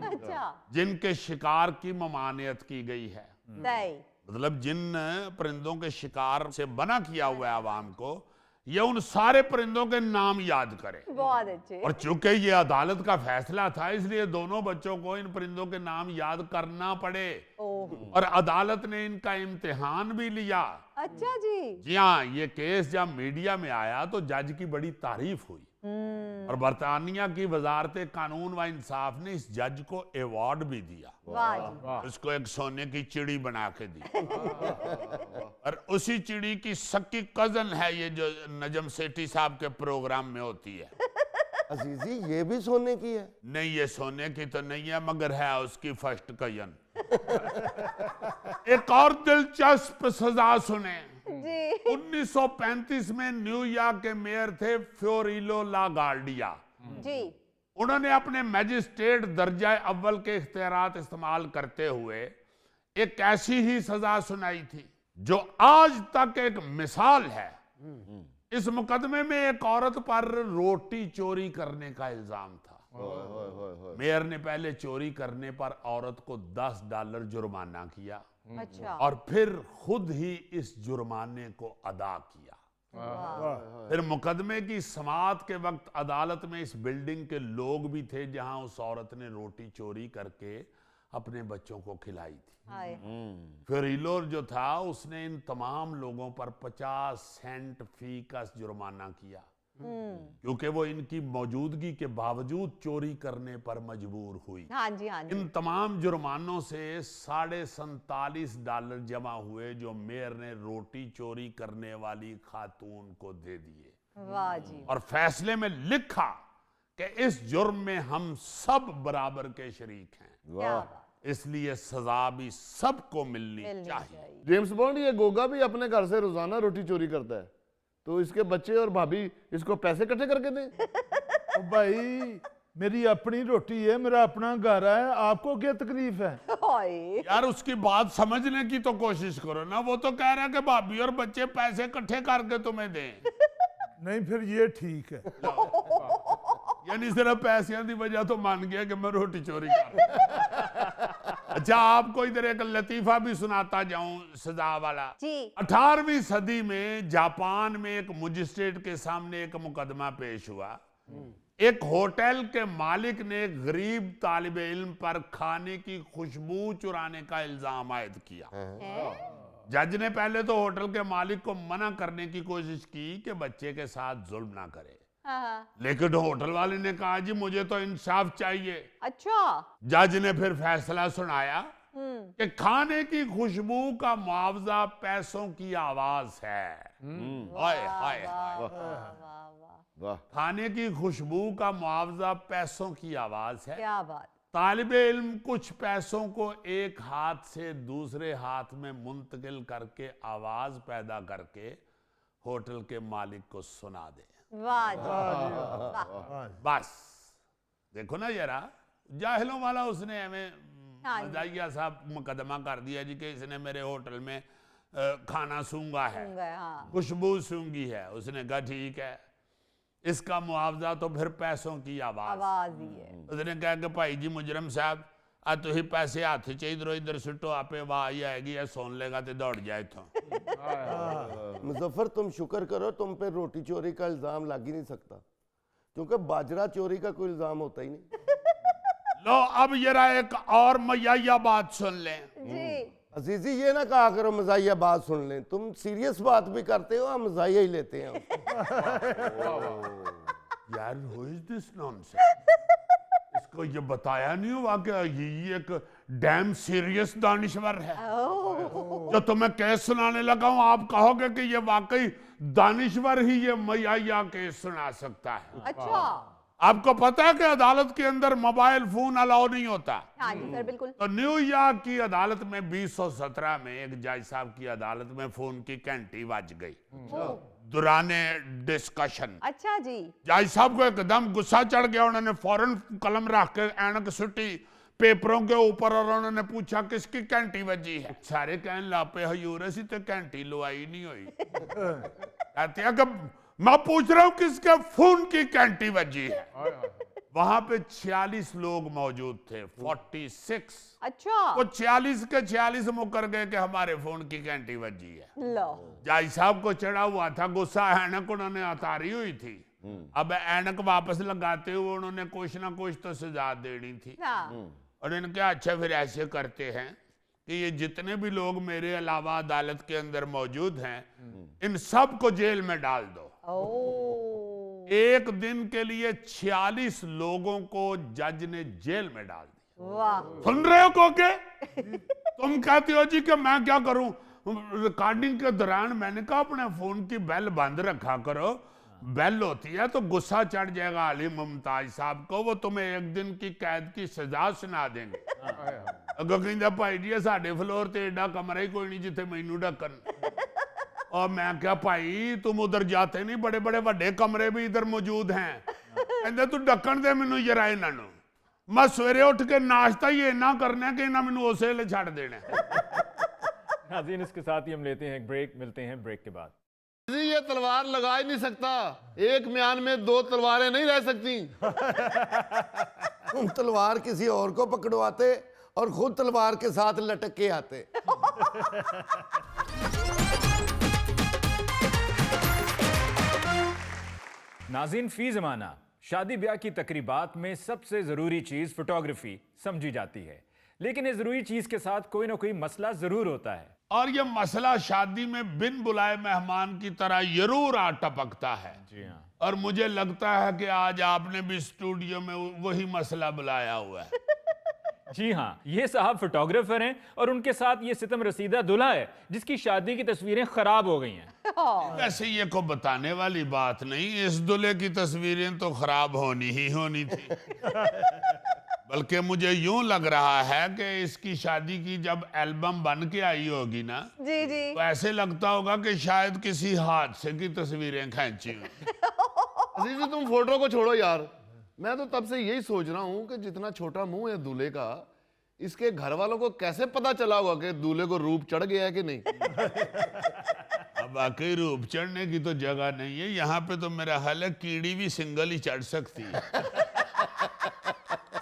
अच्छा। जिनके शिकार की ममानियत की गई है। सही। मतलब जिन परिंदों के शिकार से मना किया हुआ है आवाम को, ये उन सारे परिंदों के नाम याद करें। बहुत अच्छे। और चूंकि ये अदालत का फैसला था, इसलिए दोनों बच्चों को इन परिंदों के नाम याद करना पड़े। और अदालत ने इनका इम्तिहान भी लिया। अच्छा जी। जी हाँ, ये केस जब मीडिया में आया तो जज की बड़ी तारीफ हुई। और बर्तानिया की वजारत कानून व इंसाफ ने इस जज को अवार्ड भी दिया। वाह जी। उसको एक सोने की चिड़ी बना के दी। और उसी चिड़ी की सक्की कजन है ये जो नजम सेठी साहब के प्रोग्राम में होती है। अजीजी ये भी सोने की है? नहीं, ये सोने की तो नहीं है, मगर है उसकी फर्स्ट कजन। एक और दिलचस्प सजा सुने। जी। 1935 में न्यूयॉर्क के मेयर थे फ्योरिलो लागार्डिया जी। उन्होंने अपने मैजिस्ट्रेट दर्जा अव्वल के इख्तियारात इस्तेमाल करते हुए एक ऐसी ही सजा सुनाई थी जो आज तक एक मिसाल है। इस मुकदमे में एक औरत पर रोटी चोरी करने का इल्जाम था। मेयर ने पहले चोरी करने पर औरत को $10 जुर्माना किया। अच्छा। और फिर खुद ही इस जुर्माने को अदा किया। फिर मुकदमे की समाअत के वक्त अदालत में इस बिल्डिंग के लोग भी थे जहां उस औरत ने रोटी चोरी करके अपने बच्चों को खिलाई थी। फिर इलोर जो था उसने इन तमाम लोगों पर 50 सेंट फी का जुर्माना किया, क्योंकि वो इनकी मौजूदगी के बावजूद चोरी करने पर मजबूर हुई। हाँ जी। हाँ जी। इन तमाम जुर्मानों से $47.5 जमा हुए जो मेयर ने रोटी चोरी करने वाली खातून को दे दिए। वाह जी। और फैसले में लिखा कि इस जुर्म में हम सब बराबर के शरीक हैं, क्या बात। इसलिए सजा भी सबको मिलनी चाहिए। जेम्स बॉन्ड ये गोगा भी अपने घर से रोजाना रोटी चोरी करता है, तो इसके बच्चे और भाभी इसको पैसे इकट्ठे करके दें। ओ भाई, मेरी अपनी रोटी है, मेरा अपना घर है, आपको क्या तकलीफ है? हाय। यार उसकी बात समझने की तो कोशिश करो ना। वो तो कह रहा है कि भाभी और बच्चे पैसे इकट्ठे करके तुम्हें दें। नहीं, फिर ये ठीक है। यानी सिर्फ पैसे की वजह तो मान गया कि मैं रोटी चोरी कर रहा। अच्छा, आपको इधर एक लतीफा भी सुनाता जाऊं सजा वाला। जी। 18वीं सदी में जापान में एक मजिस्ट्रेट के सामने एक मुकदमा पेश हुआ। एक होटल के मालिक ने एक गरीब तालिब इल्म पर खाने की खुशबू चुराने का इल्जाम आयद किया। जज ने पहले तो होटल के मालिक को मना करने की कोशिश की कि बच्चे के साथ जुल्म ना करे, लेकिन होटल वाले ने कहा जी मुझे तो इंसाफ चाहिए। अच्छा। जज ने फिर फैसला सुनाया कि खाने की खुशबू का मुआवजा पैसों की आवाज है। हाय हाय हाय। वाह। खाने की खुशबू का मुआवजा पैसों की आवाज है। क्या बात। तालिबे इल्म कुछ पैसों को एक हाथ से दूसरे हाथ में मुंतकिल करके आवाज पैदा करके होटल के मालिक को सुना दे। वाह जी, बस देखो ना जरा, जाहिलों वाला उसने हमें हाँ जी। मजाइया साहब मुकदमा कर दिया जी कि इसने मेरे होटल में खाना सूंघा है, हाँ। खुशबू सूंघी है। उसने कहा ठीक है, इसका मुआवजा तो फिर पैसों की आवाज। आवाज ही है। उसने कहा कि भाई जी मुजरम साहब आ तो ही पैसे हाथ च इधरों इधर सुटो, आपे वाह आएगी, या सोन लेगा तो दौड़ जाए तो। मुजफ्फर तुम शुक्र करो तुम पे रोटी चोरी का इल्जाम लग ही नहीं सकता, क्योंकि बाजरा चोरी का कोई इल्जाम होता ही नहीं। लो अब जरा एक और मयाया बात सुन लें। जी, अजीजी ये ना कहा करो मजाहिया बात सुन लें, तुम सीरियस बात भी करते हो, हम मजाहिया ही लेते हैं। यार who is this nonsense? इसको ये बताया नहीं हुआ कि ये एक डैम सीरियस दानिश्वर है जो तुम्हें केस सुनाने लगा हूं। आप कहोगे कि ये वाकई दानिश्वर ही ये मयाया केस सुना सकता है। अच्छा। आपको पता है कि अदालत के अंदर मोबाइल फोन अलाउ नहीं होता। हाँ जी सर, बिल्कुल। तो न्यूयॉर्क की अदालत में 2017 में एक जज साहब की अदालत में फोन की घंटी बज गई दुराने डिस्कशन। अच्छा जी। जज साहब को एकदम गुस्सा चढ़ गया, उन्होंने फौरन कलम रख के ऐनक सुटी पेपरों के ऊपर और उन्होंने पूछा किसकी घंटी बजी है। सारे कहने लापे हजूर असी तो घंटी लुआई नहीं हुई। कहते हैं कि मैं पूछ रहा हूं किसके फोन की घंटी बजी है। वहां पे 46 लोग मौजूद थे, 46। अच्छा। वो 46 के 46 मुकर गए कि हमारे फोन की घंटी बजी है। लो। जज साहब को चढ़ा हुआ था गुस्सा, ऐनक उन्होंने उतारी हुई थी। अब ऐनक वापस लगाते हुए उन्होंने कुछ ना कुछ तो सजा देनी थी। हाँ। और इन्होंने कहा अच्छा फिर ऐसे करते हैं कि ये जितने भी लोग मेरे अलावा अदालत के अंदर मौजूद हैं इन सब को जेल में डाल दो। ओह। एक दिन के लिए 46 लोगों को जज ने जेल में डाल दिया। वाह। सुन रहे हो कोके? तुम कहती हो जी कि मैं क्या करूं? रिकॉर्डिंग के दौरान मैंने कहा अपने फोन की बेल बंद रखा करो, बेल होती है तो गुस्सा चढ़ जाएगा अली मुमताज साहब को, वो तुम्हें एक दिन की कैद की सजा सुना देंगे। अगर कहता भाई जी साडे फ्लोर ते एडा कमरा ही कोई नहीं जिथे मैनू ढक्कन। और मैं क्या भाई तुम उधर जाते नहीं, बड़े बड़े बड़े कमरे भी इधर मौजूद हैं। कहते तू ढक्कन दे मैनू जरा इन्हों, मैं सवेरे उठ के नाश्ता ही इना करना कि इन्हें मैनू उस वेले छड़ देना। नाज़रीन, इसके साथ ही हम लेते हैं एक ब्रेक, मिलते हैं ब्रेक के बाद। जी ये तलवार लगा ही नहीं सकता, एक म्यान में 2 तलवारें नहीं रह सकती। तुम तलवार किसी और को पकड़वाते और खुद तलवार के साथ लटक के आते। नाज़रीन, फी ज़माना शादी ब्याह की तकरीबात में सबसे ज़रूरी चीज़ फोटोग्राफी समझी जाती है, लेकिन इस ज़रूरी चीज़ के साथ कोई ना कोई मसला ज़रूर होता है। और ये मसला शादी में बिन बुलाए मेहमान की तरह जरूर आ टपकता है। जी हाँ। और मुझे लगता है कि आज आपने भी स्टूडियो में वही मसला बुलाया हुआ है। जी हाँ, ये साहब फोटोग्राफर हैं और उनके साथ ये सितम रसीदा दूल्हा है जिसकी शादी की तस्वीरें खराब हो गई हैं। वैसे ये को बताने वाली बात नहीं, इस दूल्हे की तस्वीरें तो खराब होनी ही होनी थी। बल्कि मुझे यूं लग रहा है कि इसकी शादी की जब एल्बम बन के आई होगी ना, जी जी। तो ऐसे लगता होगा कि शायद किसी हादसे की तस्वीरें खींची हुई। अजीज जी तुम फोटो को छोड़ो यार, मैं तो तब से यही सोच रहा हूँ कि जितना छोटा मुंह है दूल्हे का, इसके घर वालों को कैसे पता चला होगा कि दूल्हे को रूप चढ़ गया है कि नहीं। अब वाकई रूप चढ़ने की तो जगह नहीं है यहाँ पे, तो मेरा ख्याल है कीड़ी भी सिंगल ही चढ़ सकती है।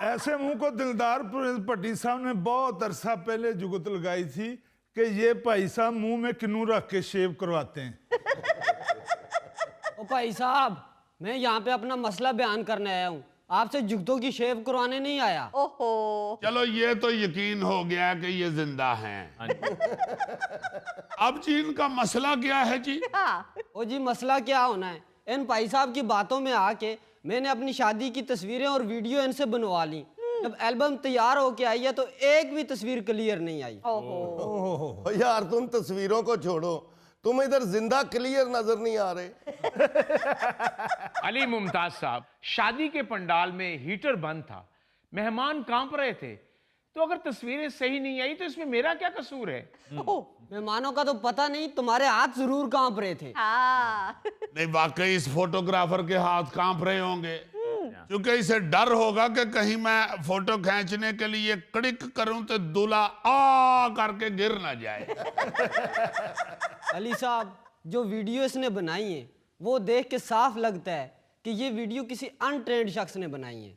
ऐसे मुंह को दिलदार भट्टी साहब ने बहुत अरसा पहले जुगत लगाई थी कि ये भाई साहब मुंह में किन्नू रख के शेव करवाते हैं। ओ भाई साहब, मैं यहाँ पे अपना मसला बयान करने आया हूँ, आपसे जुगतों की शेव करवाने नहीं आया। ओहो। चलो ये तो यकीन हो गया कि ये जिंदा हैं। अब जी इनका मसला क्या है जी? हाँ। ओ जी मसला क्या होना है, इन भाई साहब की बातों में आके मैंने अपनी शादी की तस्वीरें और वीडियो इनसे बनवा ली। जब एल्बम तैयार होके आई है तो एक भी तस्वीर क्लियर नहीं आई। ओहो। यार तुम तस्वीरों को छोड़ो, तुम इधर जिंदा क्लियर नजर नहीं आ रहे। अली मुमताज साहब, शादी के पंडाल में हीटर बंद था, मेहमान कांप रहे थे, तो अगर तस्वीरें सही नहीं आई तो इसमें मेरा क्या कसूर है? मेहमानों का तो पता नहीं, तुम्हारे हाथ जरूर कांप रहे थे। हाँ नहीं, वाकई इस फोटोग्राफर के हाथ कांप रहे होंगे, क्योंकि इसे डर होगा कि कहीं मैं फोटो खींचने के लिए क्लिक करूं तो दूल्हा आ करके गिर ना जाए। अली साहब, जो वीडियो इसने बनाई है वो देख के साफ लगता है कि ये वीडियो किसी अनट्रेंड शख्स ने बनाई है,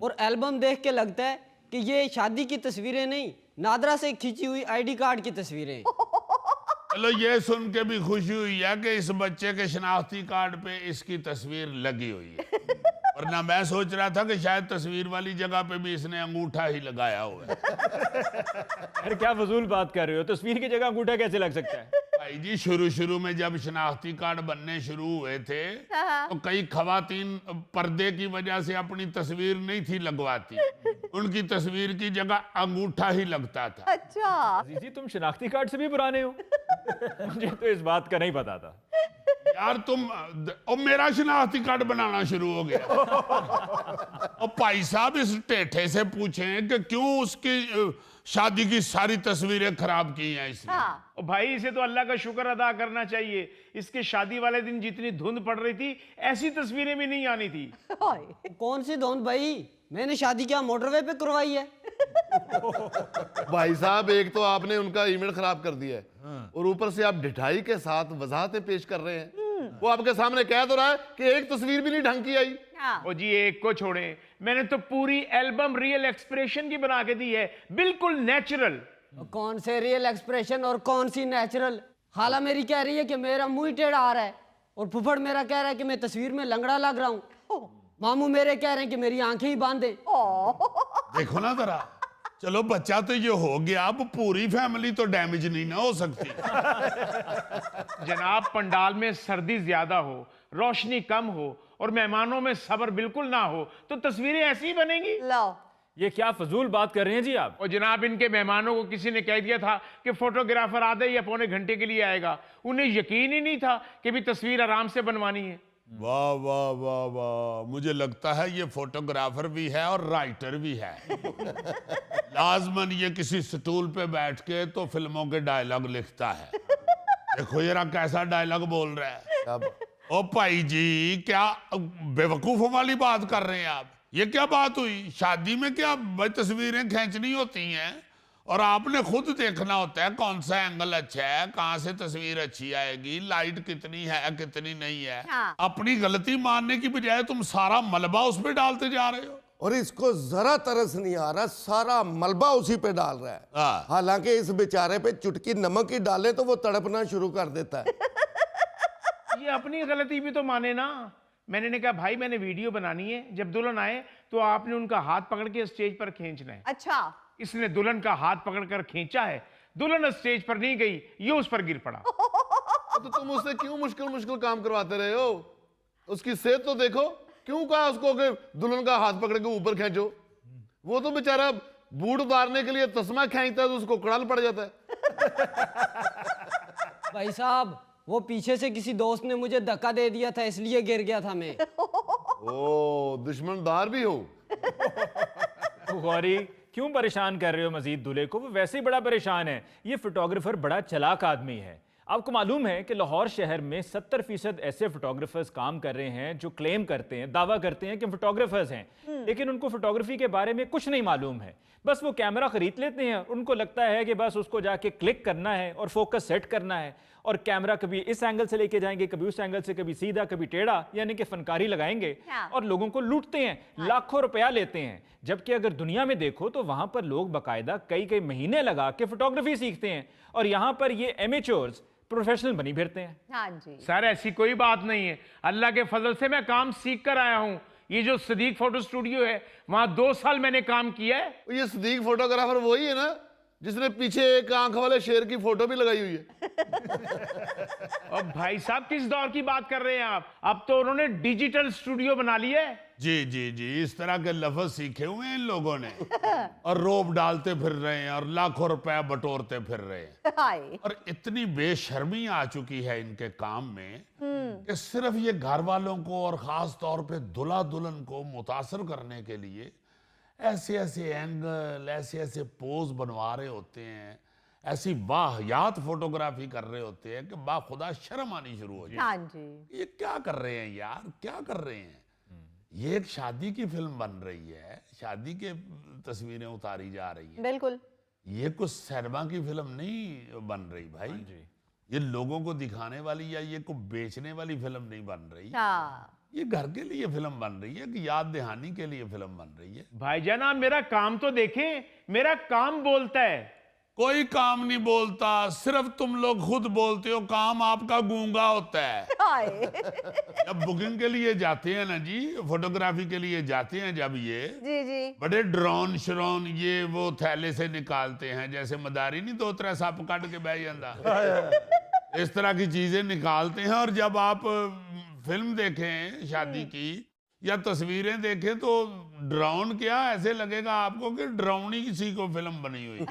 और एल्बम देख के लगता है कि ये शादी की तस्वीरें नहीं, नादरा से खींची हुई आईडी कार्ड की तस्वीरें हैं। चलो, ये सुन के भी खुशी हुई है कि इस बच्चे के शनाख्ती कार्ड पे इसकी तस्वीर लगी हुई है, वरना मैं सोच रहा था कि शायद तस्वीर वाली जगह पे भी इसने अंगूठा ही लगाया हुआ है। अरे क्या फजूल बात कर रहे हो, तस्वीर की जगह अंगूठा कैसे लग सकता है? भाई जी, शुरू में जब शनाख्ती कार्ड बनने शुरू हुए थे तो कई खवातीन पर्दे की वजह से अपनी तस्वीर नहीं थी लगवाती, उनकी तस्वीर की जगह अंगूठा ही लगता था। अच्छा अजीजी, तुम शनाख्ती कार्ड से भी पुराने हो। मुझे तो इस बात का नहीं पता था। यार और मेरा शनाख्ती कार्ड बनाना शुरू हो गया। और भाई साहब, इस टेढ़े से पूछें कि क्यों उसकी शादी की सारी तस्वीरें खराब की हैं इसने। हाँ और भाई, इसे तो अल्लाह का शुक्र अदा करना चाहिए, इसके शादी वाले दिन जितनी धुंध पड़ रही थी ऐसी तस्वीरें भी नहीं आनी थी। हाय। कौन सी धुंध भाई? मैंने शादी क्या मोटरवे पे करवाई है? भाई साहब, एक तो आपने उनका इमेज खराब कर दिया है, और ऊपर से आप ढिठाई के साथ वजाहतें पेश कर रहे हैं। वो आपके सामने कह तो रहा है कि एक तस्वीर भी नहीं ढंग की आई। हाँ और जी, एक को छोड़े, मैंने तो पूरी एल्बम रियल एक्सप्रेशन की बना के दी है, बिल्कुल नेचुरल। कौन से रियल एक्सप्रेशन और कौन सी नेचुरल? खाला मेरी कह रही है कि मेरा मुंह टेढ़ा आ रहा है, और फुफड़ मेरा कह रहा है कि मैं तस्वीर में लंगड़ा लग रहा हूँ, मामू मेरे कह रहे हैं कि मेरी आंखें ही बांधे। देखो ना जरा, चलो बच्चा तो ये हो गया, अब पूरी फैमिली तो डैमेज नहीं ना हो सकती। जनाब, पंडाल में सर्दी ज्यादा हो, रोशनी कम हो और मेहमानों में सब्र बिल्कुल ना हो तो तस्वीरें ऐसी ही बनेंगी। लो ये क्या फजूल बात कर रहे हैं जी आप? और जनाब, इनके मेहमानों को किसी ने कह दिया था कि फोटोग्राफर आधे या पौने घंटे के लिए आएगा, उन्हें यकीन ही नहीं था कि भी तस्वीर आराम से बनवानी है। वाह वाह वाह वाह, मुझे लगता है ये फोटोग्राफर भी है और राइटर भी है। लाजमन ये किसी स्टूल पे बैठ के तो फिल्मों के डायलॉग लिखता है। देखो जरा कैसा डायलॉग बोल रहा है। ओ भाई जी, क्या बेवकूफों वाली बात कर रहे हैं आप? ये क्या बात हुई? शादी में क्या तस्वीरें खींचनी होती हैं और आपने खुद देखना होता है कौन सा एंगल अच्छा है, कहां से तस्वीर अच्छी आएगी, लाइट कितनी है कितनी नहीं है। हाँ। अपनी गलती मानने की बजाय तुम सारा मलबा उस पे डालते जा रहे हो। और इसको जरा तरस नहीं आ रहा, सारा मलबा उसी पे डाल रहा है। हाँ। हालांकि इस बेचारे पे चुटकी नमक ही डाले तो वो तड़पना शुरू कर देता है। ये अपनी गलती भी तो माने ना। मैंने कहा भाई, मैंने वीडियो बनानी है, जब दुल्हन आए तो आपने उनका हाथ पकड़ के स्टेज पर खींचना है। अच्छा इसने दुल्हन का हाथ पकड़कर खींचा है, दुल्हन स्टेज पर नहीं गई, ये उस पर गिर पड़ा। तो तुम उससे क्यों मुश्किल मुश्किल काम करवाते रहे हो? उसकी सेहत तो देखो। क्यों कहा उसको कि दुल्हन का हाथ पकड़ के ऊपर खींचो? वो तो बेचारा बूट उतारने के लिए तस्मा खींचता है तो उसको कड़ाल पड़ जाता है। भाई साहब, वो पीछे से किसी दोस्त ने मुझे धक्का दे दिया था, इसलिए गिर गया था मैं। ओ, दुश्मनदार भी हो। तो गौरी, क्यों परेशान कर रहे हो मजीद दूल्हे को? वो वैसे ही बड़ा परेशान है। ये फोटोग्राफर बड़ा चालाक आदमी है। आपको मालूम है कि लाहौर शहर में 70% ऐसे फोटोग्राफर्स काम कर रहे हैं जो क्लेम करते हैं, दावा करते हैं कि फोटोग्राफर्स हैं, लेकिन उनको फोटोग्राफी के बारे में कुछ नहीं मालूम है। बस वो कैमरा खरीद लेते हैं, उनको लगता है कि बस उसको जाके क्लिक करना है और फोकस सेट करना है, और कैमरा कभी इस एंगल से लेके जाएंगे, कभी उस एंगल से, कभी सीधा कभी टेढ़ा, यानी कि फनकारी लगाएंगे हाँ। और लोगों को लूटते हैं, लाखों रुपया लेते हैं। जबकि अगर दुनिया में देखो तो वहां पर लोग बाकायदा कई कई महीने लगा के फोटोग्राफी सीखते हैं, और यहां पर ये एमेच्योर्स प्रोफेशनल बनी फिरते हैं। हाँ जी सर, ऐसी कोई बात नहीं है, अल्लाह के फजल से मैं काम सीख कर आया हूं। ये जो सदीक फोटो स्टूडियो है, वहां 2 साल मैंने काम किया है। ये सदीक फोटोग्राफर वही है ना जिसने पीछे एक आंख वाले शेर की फोटो भी लगाई हुई है? और भाई साहब, किस दौर की बात कर रहे हैं आप? अब तो उन्होंने डिजिटल स्टूडियो बना लिया है। जी जी जी, इस तरह के लफ्ज सीखे हुए हैं इन लोगों ने, और रोब डालते फिर रहे हैं और लाखों रुपया बटोरते फिर रहे हैं। हाय और इतनी बेशर्मी आ चुकी है इनके काम में कि सिर्फ ये घर वालों को और खास तौर पे दुल्हा दुल्हन को मुतासर करने के लिए ऐसे ऐसे एंगल, ऐसे ऐसे पोज बनवा रहे होते हैं, ऐसी वाहियात फोटोग्राफी कर रहे होते हैं कि बाखुदा शर्म आनी शुरू हो जाए। हाँ जी। ये क्या कर रहे हैं यार, क्या कर रहे हैं? ये एक शादी की फिल्म बन रही है, शादी के तस्वीरें उतारी जा रही हैं। बिल्कुल। ये कुछ सिनेमा की फिल्म नहीं बन रही भाई। ये लोगों को दिखाने वाली या ये को बेचने वाली फिल्म नहीं बन रही। हाँ। ये घर के लिए फिल्म बन रही है कि याद दहानी के लिए फिल्म बन रही है। भाईजान आप मेरा काम तो देखें, मेरा काम बोलता है। कोई काम नहीं बोलता, सिर्फ तुम लोग खुद बोलते हो, काम आपका गूंगा होता है। हाय। जब बुकिंग के लिए जाते हैं ना जी, फोटोग्राफी के लिए जाते हैं जब, ये जी जी। बड़े ड्रोन श्रोन ये वो थैले से निकालते हैं, जैसे मदारी नहीं 2-3 सप कट के बह जाता, इस तरह की चीजें निकालते हैं। और जब आप फिल्म देखें शादी की या तस्वीरें देखें तो ड्रोन क्या, ऐसे लगेगा आपको कि ड्रोनी किसी को फिल्म बनी हुई।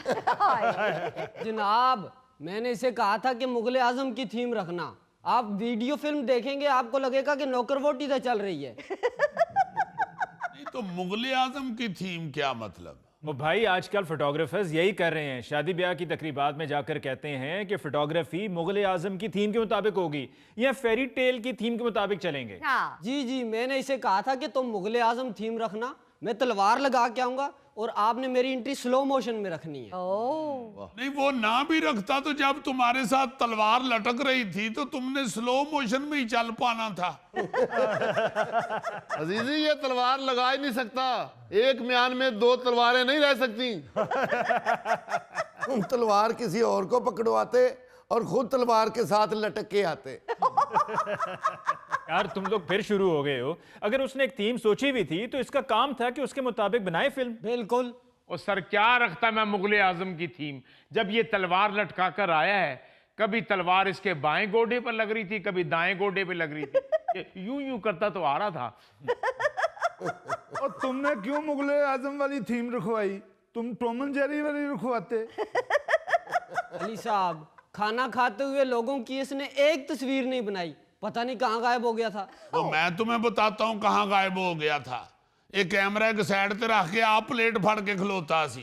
जनाब मैंने इसे कहा था कि मुगले आजम की थीम रखना। आप वीडियो फिल्म देखेंगे आपको लगेगा कि नौकरवोटी तो चल रही है। नहीं तो मुगले आजम की थीम क्या मतलब? वो भाई आजकल फोटोग्राफर्स यही कर रहे हैं, शादी ब्याह की तकरीबात में जाकर कहते हैं कि फोटोग्राफी मुगल आजम की थीम के मुताबिक होगी या फेरी टेल की थीम के मुताबिक चलेंगे। हाँ। जी जी मैंने इसे कहा था कि तुम मुगले आजम थीम रखना, मैं तलवार लगा के आऊंगा और आपने मेरी एंट्री स्लो मोशन में रखनी है। ओह। नहीं वो ना भी रखता तो जब तुम्हारे साथ तलवार लटक रही थी तो तुमने स्लो मोशन में ही चल पाना था। अजीजी ये तलवार लगा ही नहीं सकता, एक म्यान में 2 तलवारें नहीं रह सकती। तुम तलवार किसी और को पकड़वाते और खुद तलवार के साथ लटक के आते। यार तुम लोग फिर शुरू हो गए हो। अगर उसने एक थीम सोची हुई थी तो इसका काम था कि उसके मुताबिक बनाए फिल्म। बिल्कुल। और सर क्या रखता मैं मुगले आजम की थीम, जब ये तलवार लटका कर आया है, कभी तलवार इसके बाएं गोडे पर लग रही थी, कभी दाएं गोडे पे लग रही थी, ये यूं यूं करता तो आ रहा था। और तुमने क्यों मुगले आजम वाली थीम रखवाई? तुम टॉम एंड जेरी वाली रखवाते। अली साहब खाना खाते हुए लोगों की इसने एक तस्वीर नहीं बनाई, पता नहीं कहाँ गायब हो गया था। तो मैं तुम्हें बताता हूँ कहाँ गायब हो गया था। एक कैमरा एक साइड ते रख के आप प्लेट फाड़ के खलोता सी।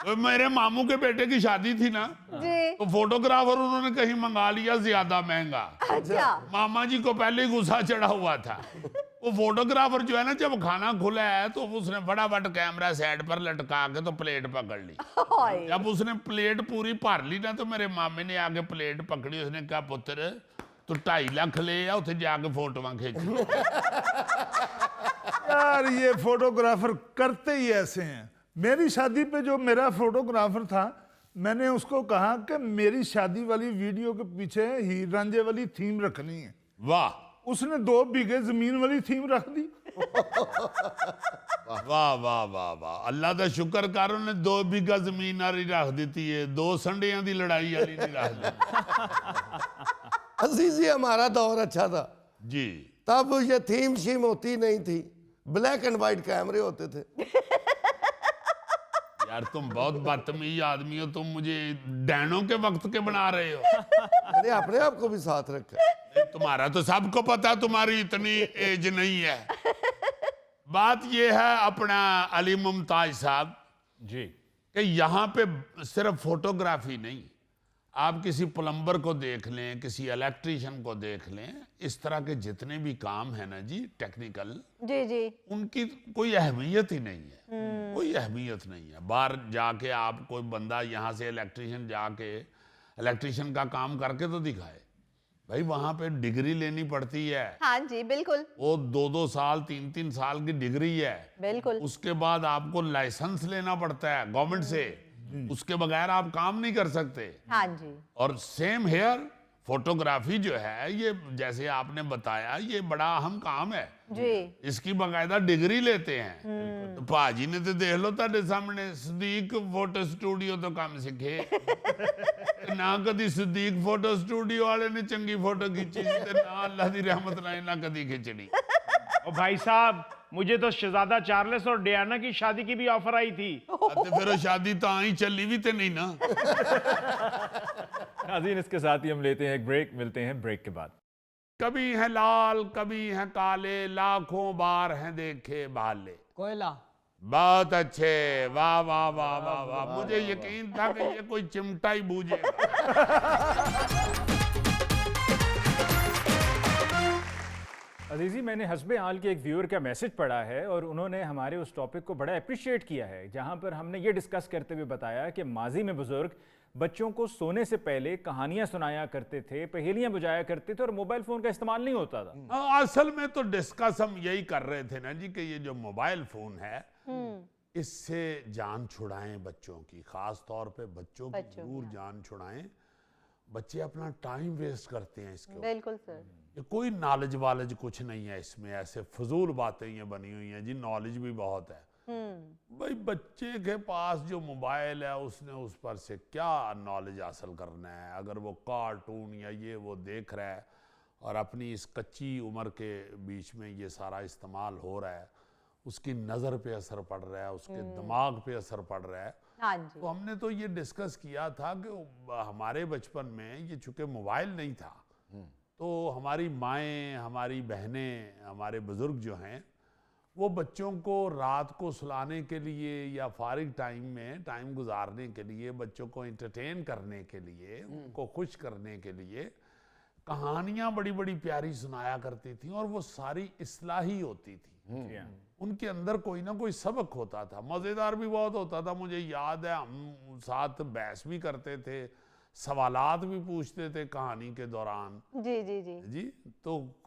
तो मेरे मामू के बेटे की शादी थी ना, जी। तो फोटोग्राफर उन्होंने कहीं मंगा लिया ज्यादा महंगा। अच्छा। मामा जी को पहले ही गुस्सा चढ़ा हुआ था। वो फोटोग्राफर जो है ना, जब खाना खुला है तो उसने फटाफट कैमरा साइड पर लटका के तो प्लेट पकड़ ली। हाय। जब उसने प्लेट पूरी भर ली ना तो मेरे मामे ने आके प्लेट पकड़ी, उसने कहा पुत्र तू 2.5 लाख ले आ, उसे जाके फोटोआं खींच। यार ये फोटोग्राफर करते ही ऐसे हैं। मेरी शादी पे जो मेरा फोटोग्राफर था, मैंने उसको कहा कि मेरी शादी वाली वीडियो के पीछे हीर रांझे वाली थीम रखनी है। वाह उसने 2 बीघे जमीन वाली थीम रख दी। वाह वाह वाह वाह, अल्लाह का शुक्र कर उन्हें 2 बीघा जमीन वाली रख दी है, 2 संडियां दी लड़ाई वाली नहीं रख दी। अजीजी हमारा दौर अच्छा था जी। तब ये थीम शीम होती नहीं थी, ब्लैक एंड व्हाइट कैमरे होते थे। यार तुम बहुत बदतमीज आदमी हो, तुम मुझे डैनों के वक्त के बना रहे हो। मैंने अपने आप को भी साथ रखा। तुम्हारा तो सबको पता, तुम्हारी इतनी एज नहीं है। बात यह है अपना अली मुमताज साहब जी कि यहाँ पे सिर्फ फोटोग्राफी नहीं, आप किसी प्लम्बर को देख लें, किसी इलेक्ट्रीशियन को देख लें, इस तरह के जितने भी काम है ना जी टेक्निकल, जी जी। उनकी कोई अहमियत ही नहीं है। कोई अहमियत नहीं है। बाहर जाके आप कोई बंदा यहाँ से इलेक्ट्रीशियन जाके इलेक्ट्रीशियन का काम करके तो दिखाए भाई, वहां पे डिग्री लेनी पड़ती है। हाँ जी बिल्कुल। वो 2-2 साल 3-3 साल की डिग्री है। बिल्कुल। उसके बाद आपको लाइसेंस लेना पड़ता है गवर्नमेंट से, उसके बगैर आप काम नहीं कर सकते। हाँ जी। और सेम हेयर फोटोग्राफी जो है, ये जैसे आपने बताया, ये बड़ा अहम काम है जी। इसकी बाकायदा डिग्री लेते हैं। तो भाजी ने तो देख लो ताडे सामने सदीक फोटो स्टूडियो तो काम सीखे ना कदी सदीक फोटो स्टूडियो वाले ने चंगी फोटो खींची ते ना अल्लाह दी रहमत नाल ना कदी खिंचनी। और भाई साहब मुझे तो शहजादा चार्ल्स और डियाना की शादी की भी ऑफर आई थी। ते फिर वो शादी तो आई चली भी ते नहीं ना। नाज़रीन, इसके साथ ही हम लेते हैं एक ब्रेक, मिलते हैं ब्रेक के बाद। कभी हैं लाल कभी हैं काले, लाखों बार हैं देखे भाले। कोयला। बहुत अच्छे, वाह वाह वाह वाह वाह, मुझे यकीन था कि ये कोई चिमटा ही बूझेगा। अजीज़ी, मैंने हस्बे हाल के एक व्यूअर का मैसेज पढ़ा है और उन्होंने हमारे उस टॉपिक को बड़ा अप्रिशिएट किया है, जहां पर हमने ये डिस्कस करते हुए बताया कि माजी में बुजुर्ग बच्चों को सोने से पहले कहानियां सुनाया करते थे, पहेलियां बुझाया करते थे और मोबाइल फोन का इस्तेमाल नहीं होता था। असल में तो डिस्कस हम यही कर रहे थे ना जी कि ये जो मोबाइल फोन है इससे जान छुड़ाएं बच्चों की, खास तौर पे बच्चों की जरूर जान छुड़ाएं। बच्चे अपना टाइम वेस्ट करते हैं इसके ऊपर। बिल्कुल सर। ये कोई नॉलेज वालेज कुछ नहीं है इसमें, ऐसे फजूल बातें ये बनी हुई हैं जी, नॉलेज भी बहुत है। भाई बच्चे के पास जो मोबाइल है उसने उस पर से क्या नॉलेज हासिल करना है? अगर वो कार्टून या ये वो देख रहा है और अपनी इस कच्ची उम्र के बीच में ये सारा इस्तेमाल हो रहा है, उसकी नज़र पे असर पड़ रहा है, उसके दिमाग पे असर पड़ रहा है। हाँ जी। तो हमने तो ये डिस्कस किया था कि हमारे बचपन में ये चूंकि मोबाइल नहीं था तो हमारी माएँ, हमारी बहनें, हमारे बुजुर्ग जो हैं वो बच्चों को रात को सुलाने के लिए या फारिग टाइम में टाइम गुजारने के लिए, बच्चों को एंटरटेन करने के लिए, उनको खुश करने के लिए कहानियाँ बड़ी बड़ी प्यारी सुनाया करती थी और वो सारी इस्लाही होती थी। उनके अंदर कोई ना कोई सबक होता था, मज़ेदार भी बहुत होता था। मुझे याद है हम साथ बहस भी करते थे, सवालात भी पूछते थे कहानी के दौरान। जी जी जी जी, तो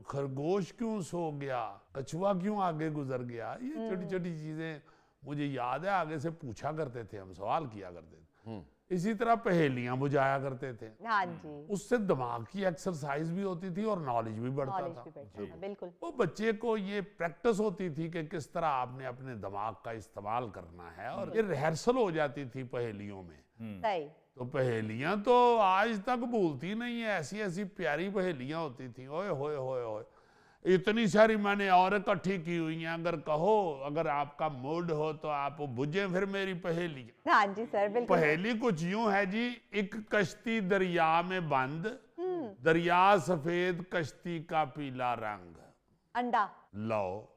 खरगोश क्यों सो गया, कछुआ क्यों आगे गुजर गया, ये छोटी छोटी चीजें मुझे याद है आगे से पूछा करते थे, हम सवाल किया करते थे। इसी तरह पहेलियां बुझाया करते थे, हाँ जी। उससे दिमाग की एक्सरसाइज भी होती थी और नॉलेज भी बढ़ता नॉलेज था। भी बढ़ता था, बिल्कुल। वो बच्चे को ये प्रैक्टिस होती थी कि किस तरह आपने अपने दिमाग का इस्तेमाल करना है और ये रिहर्सल हो जाती थी पहेलियों में। सही। तो पहेलियां तो आज तक भूलती नहीं है, ऐसी ऐसी प्यारी पहेलियां होती थी। ओए होए होए होए, इतनी सारी मैंने और इकट्ठी की हुई हैं। अगर कहो, अगर आपका मूड हो तो आप बुझे फिर मेरी पहेली। हाँ जी सर, बिल्कुल। पहेली कुछ यूं है जी, एक कश्ती दरिया में बंद, दरिया सफेद कश्ती का पीला रंग। अंडा। लो,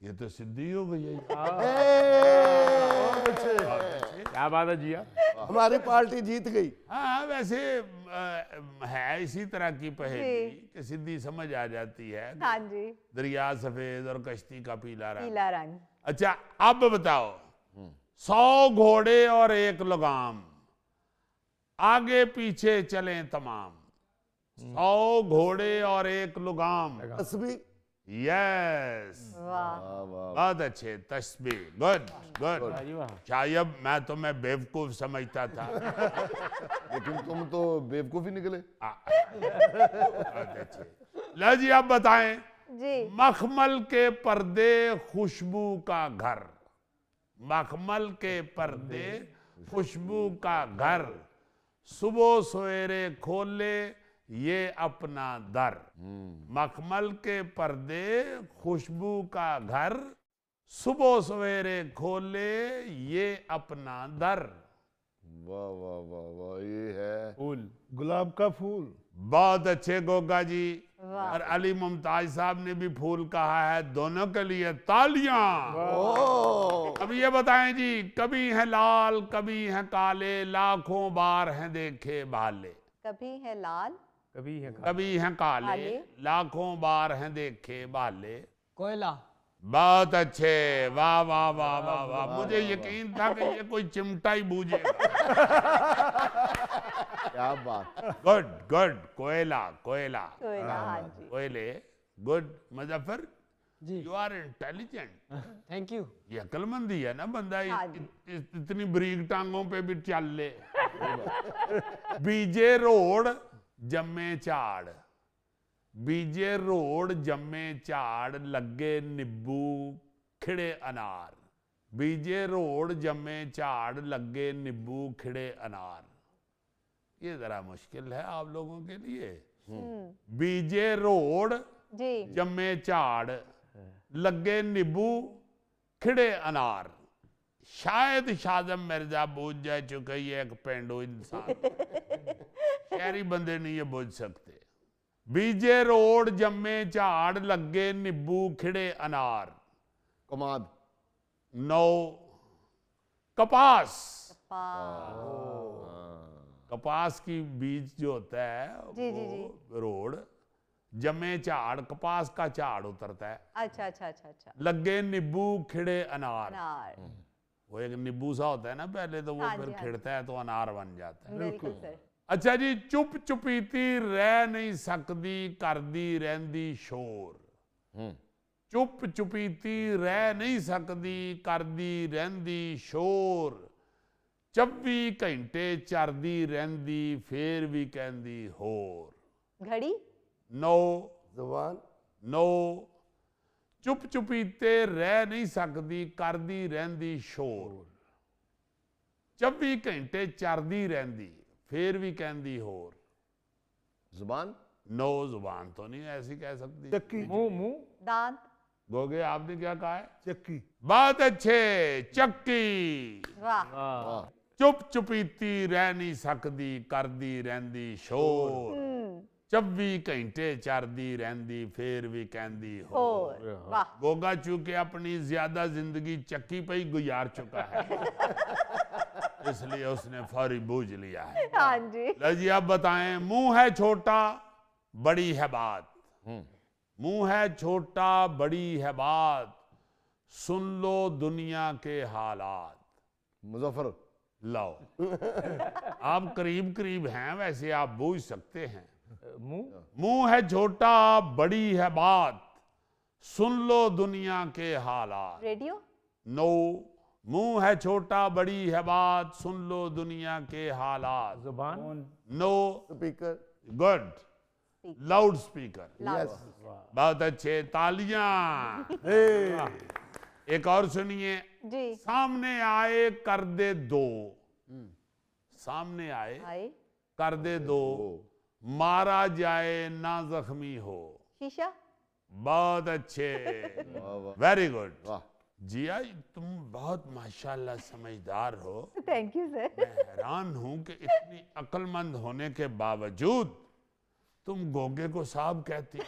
ये तो सिद्धि हो गई है। क्या बात है जी। हमारी पार्टी जीत गई। हाँ, वैसे है इसी तरह की पहेली कि सिद्धि समझ आ जाती है। हाँ जी। दरिया सफेद और कश्ती का पीला रंग। पीला रंग। अच्छा, अब बताओ, 100 घोड़े और एक लगाम, आगे पीछे चलें तमाम। 100 घोड़े और एक लगाम। तस्बीह। यस, वाह। बहुत अच्छे, तस्बीह। Good good. शायद मैं तुम्हें बेवकूफ समझता था। लेकिन तुम तो बेवकूफ ही निकले। बहुत अच्छे। लो जी, अब बताएं। जी। मखमल के पर्दे खुशबू का घर, मखमल के पर्दे खुशबू का घर, सुबह सवेरे खोले ये अपना दर। मखमल के पर्दे खुशबू का घर, सुबह सवेरे खोले ये अपना दर। वाह वाह वाह वाह, ये है फूल, गुलाब का फूल। बहुत अच्छे गोगा जी। और अली मुमताज साहब ने भी फूल कहा है, दोनों के लिए तालियां। अब ये बताएं जी, कभी हैं लाल कभी हैं काले, लाखों बार हैं देखे भाले। कभी है लाल, कभी हैं काले, लाखों बार हैं देखे भाले। कोयला। बहुत अच्छे, वाह वाह वाह वाह वाह, मुझे यकीन था कि ये कोई चिमटा ही बूझेगा। क्या बात। गुड गुड, कोयला कोयला कोयला। हाँ जी। कोयले। गुड मुजफ्फर, जी। You are intelligent. Thank you. ये अक्लमंदी है ना बंदा, हाँ जी। इतनी बरीक टांगों पे भी चल ले। बीजे रोड जम्मे झाड़, बीजे रोड जम्मे झाड़, लगे नींबू खिड़े अनार। बीजे रोड जम्मे झाड़, लगे नींबू खिड़े अनार। ये जरा मुश्किल है आप लोगों के लिए। बीजे रोड जी। जम्मे झाड़, लगे नींबू खिड़े अनार। शायद शाज़म मिर्जा बूझ जाए, चुके ये एक पेंडू इंसान, शहरी बंदे नहीं ये बूझ सकते। बीजे रोड जम्मे झाड़ लगे नींबू खिड़े अनार। कमाद। 9 कपास। कपास की बीज जो होता है जी, वो रोड जमे झाड़, कपास का झाड़ उतरता है। अच्छा अच्छा अच्छा अच्छा। लगे नींबू खिड़े अनार। अनार। वो एक नींबू सा होता है ना पहले, तो वो हाँ फिर जी, हाँ खिड़ता है तो अनार बन जाता है। बिल्कुल सर। अच्छा जी, चुप चुपीती रह नहीं सकती करदी रहंदी शोर। चुप चुपीती रह नहीं सकती करदी रहंदी शोर। 24 घंटे चरदी रहंदी फिर भी कहंदी होर। घड़ी। 9 जुबान। 9 चुप चुपीते रह नहीं सकती करदी रहंदी शोर। 24 घंटे चरदी रहंदी फिर भी कहंदी होर। जुबान। 9 जुबान तो नहीं ऐसी कह सकती। चक्की। मुंह दांत। गोगे आपने क्या कहा है? चक्की। बहुत अच्छे, चक्की। वाह। चुप चुपीती रह नहीं सकती करदी रहंदी शोर। 24 घंटे चरदी रहंदी फिर भी कहंदी होर। और वाह। गोगा चूंकि अपनी ज्यादा जिंदगी चक्की पे ही गुजार चुका है इसलिए उसने फौरी बूझ लिया है। हाँ जी। लो जी, अब बताएं। मुंह है छोटा बड़ी है बात। मुंह है छोटा बड़ी है बात, सुन लो दुनिया के हालात। मुजफ्फर। लो आप करीब करीब हैं, वैसे आप बूझ सकते हैं। मुंह। मुंह है छोटा बड़ी है बात, सुन लो दुनिया के हालात। रेडियो। 9 मुंह है छोटा बड़ी है बात, सुन लो दुनिया के हालात। जुबान। 9 speaker. Good. Loud speaker. Loud. बहुत अच्छे, तालियां। एक और सुनिए। जी। सामने आए कर दे दो। सामने आए आए। कर दे दो, मारा जाए ना जख्मी हो। शीशा। बहुत अच्छे, वाह वाह वेरी गुड। वाह। जिया तुम बहुत माशाल्लाह समझदार हो। Thank you sir. मैं हैरान हूं कि इतनी अक्लमंद होने के बावजूद तुम गोगे को साहब कहती।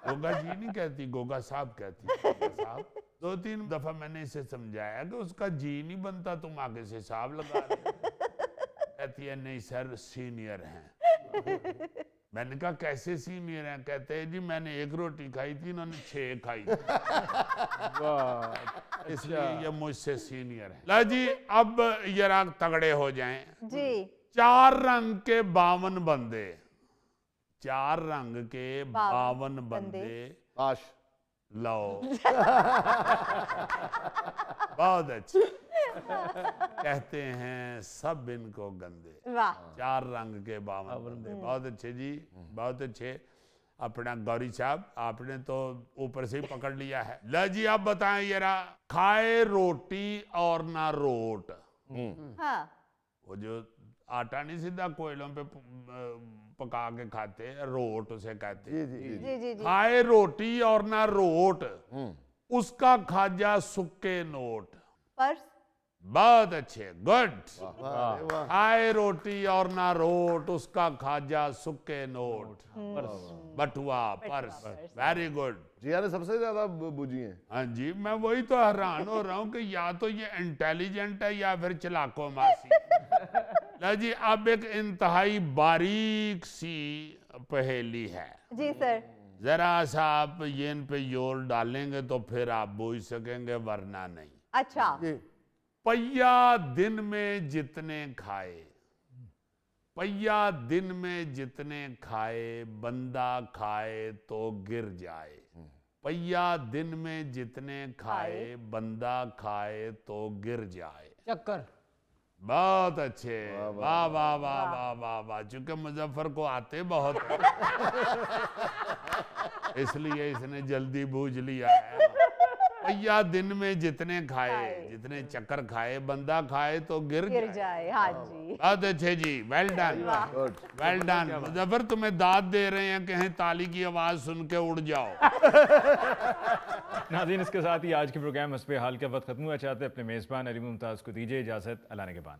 गोगा जी नहीं कहती, गोगा साहब कहती। गोगा साहब 2-3 दफा मैंने इसे समझाया कि उसका जी नहीं बनता, तुम आगे से साहब लगा रहे हो। कहती है नहीं सर, सीनियर हैं। मैंने कहा कैसे सीनियर हैं? कहते हैं जी मैंने 1 रोटी खाई थी, इन्होंने 6 खाई थी, इसलिए ये मुझसे सीनियर है। ला जी, अब जरा तगड़े हो जाएं। जी। 4 रंग के 52 बंदे। 4 रंग के 52 बंदे। ताश। लो बहुत अच्छे। कहते हैं सब इनको गंदे। वाह। 4 रंग के 52 बंदे। बहुत अच्छे जी, बहुत अच्छे। अपना गौरी साहब आपने तो ऊपर से ही पकड़ लिया है। ला जी, आप बताएं जरा। खाए रोटी और ना रोट। हाँ। वो जो आटा नहीं सीधा कोयलों पे पका के खाते, रोट उसे कहते। जी जी जी जी जी जी। खाए रोटी और ना रोट, उसका खाजा सुक्के नोट। पर्स। बहुत अच्छे, गुड। वाह वाह। खाए रोटी और ना रोट, उसका खाजा सुक्के नोट। बटुआ, पर्स, वेरी गुड। जिया ने सबसे ज्यादा बूझी हैं। हाँ जी, मैं वही तो हैरान हो रहा हूँ कि या तो ये इंटेलिजेंट है या फिर चलाको मासी। ला जी, अब एक इंतहाई बारीक सी पहेली है। जी सर। जरा सा आप ये इन पे जोर डालेंगे तो फिर आप बूझ सकेंगे, वरना नहीं। अच्छा। पहिया दिन में जितने खाए, पहिया दिन में जितने खाए, बंदा खाए तो गिर जाए। पहिया दिन में जितने खाए, बंदा खाए तो गिर जाए। चक्कर। बहुत अच्छे, वाह वाह वाह वाह वाह वाह। चूंकि मुजफ्फर को आते बहुत हैं, इसलिए इसने जल्दी बूझ लिया है। पहिया दिन में जितने खाए, जितने चक्कर खाए, बंदा खाए तो गिर जाए। हाँ जी। बहुत अच्छे जी, well done, well done. Muzaffar तुम्हें दाद दे रहे हैं, कहीं ताली की आवाज सुन के उड़ जाओ। नाज़रीन, इसके साथ ही आज के प्रोग्राम हस्बे हाल का वक्त खत्म हुआ। चाहते अपने मेज़बान अली मुमताज़ को दीजिए इजाज़त। अल्लाह ने के बाद।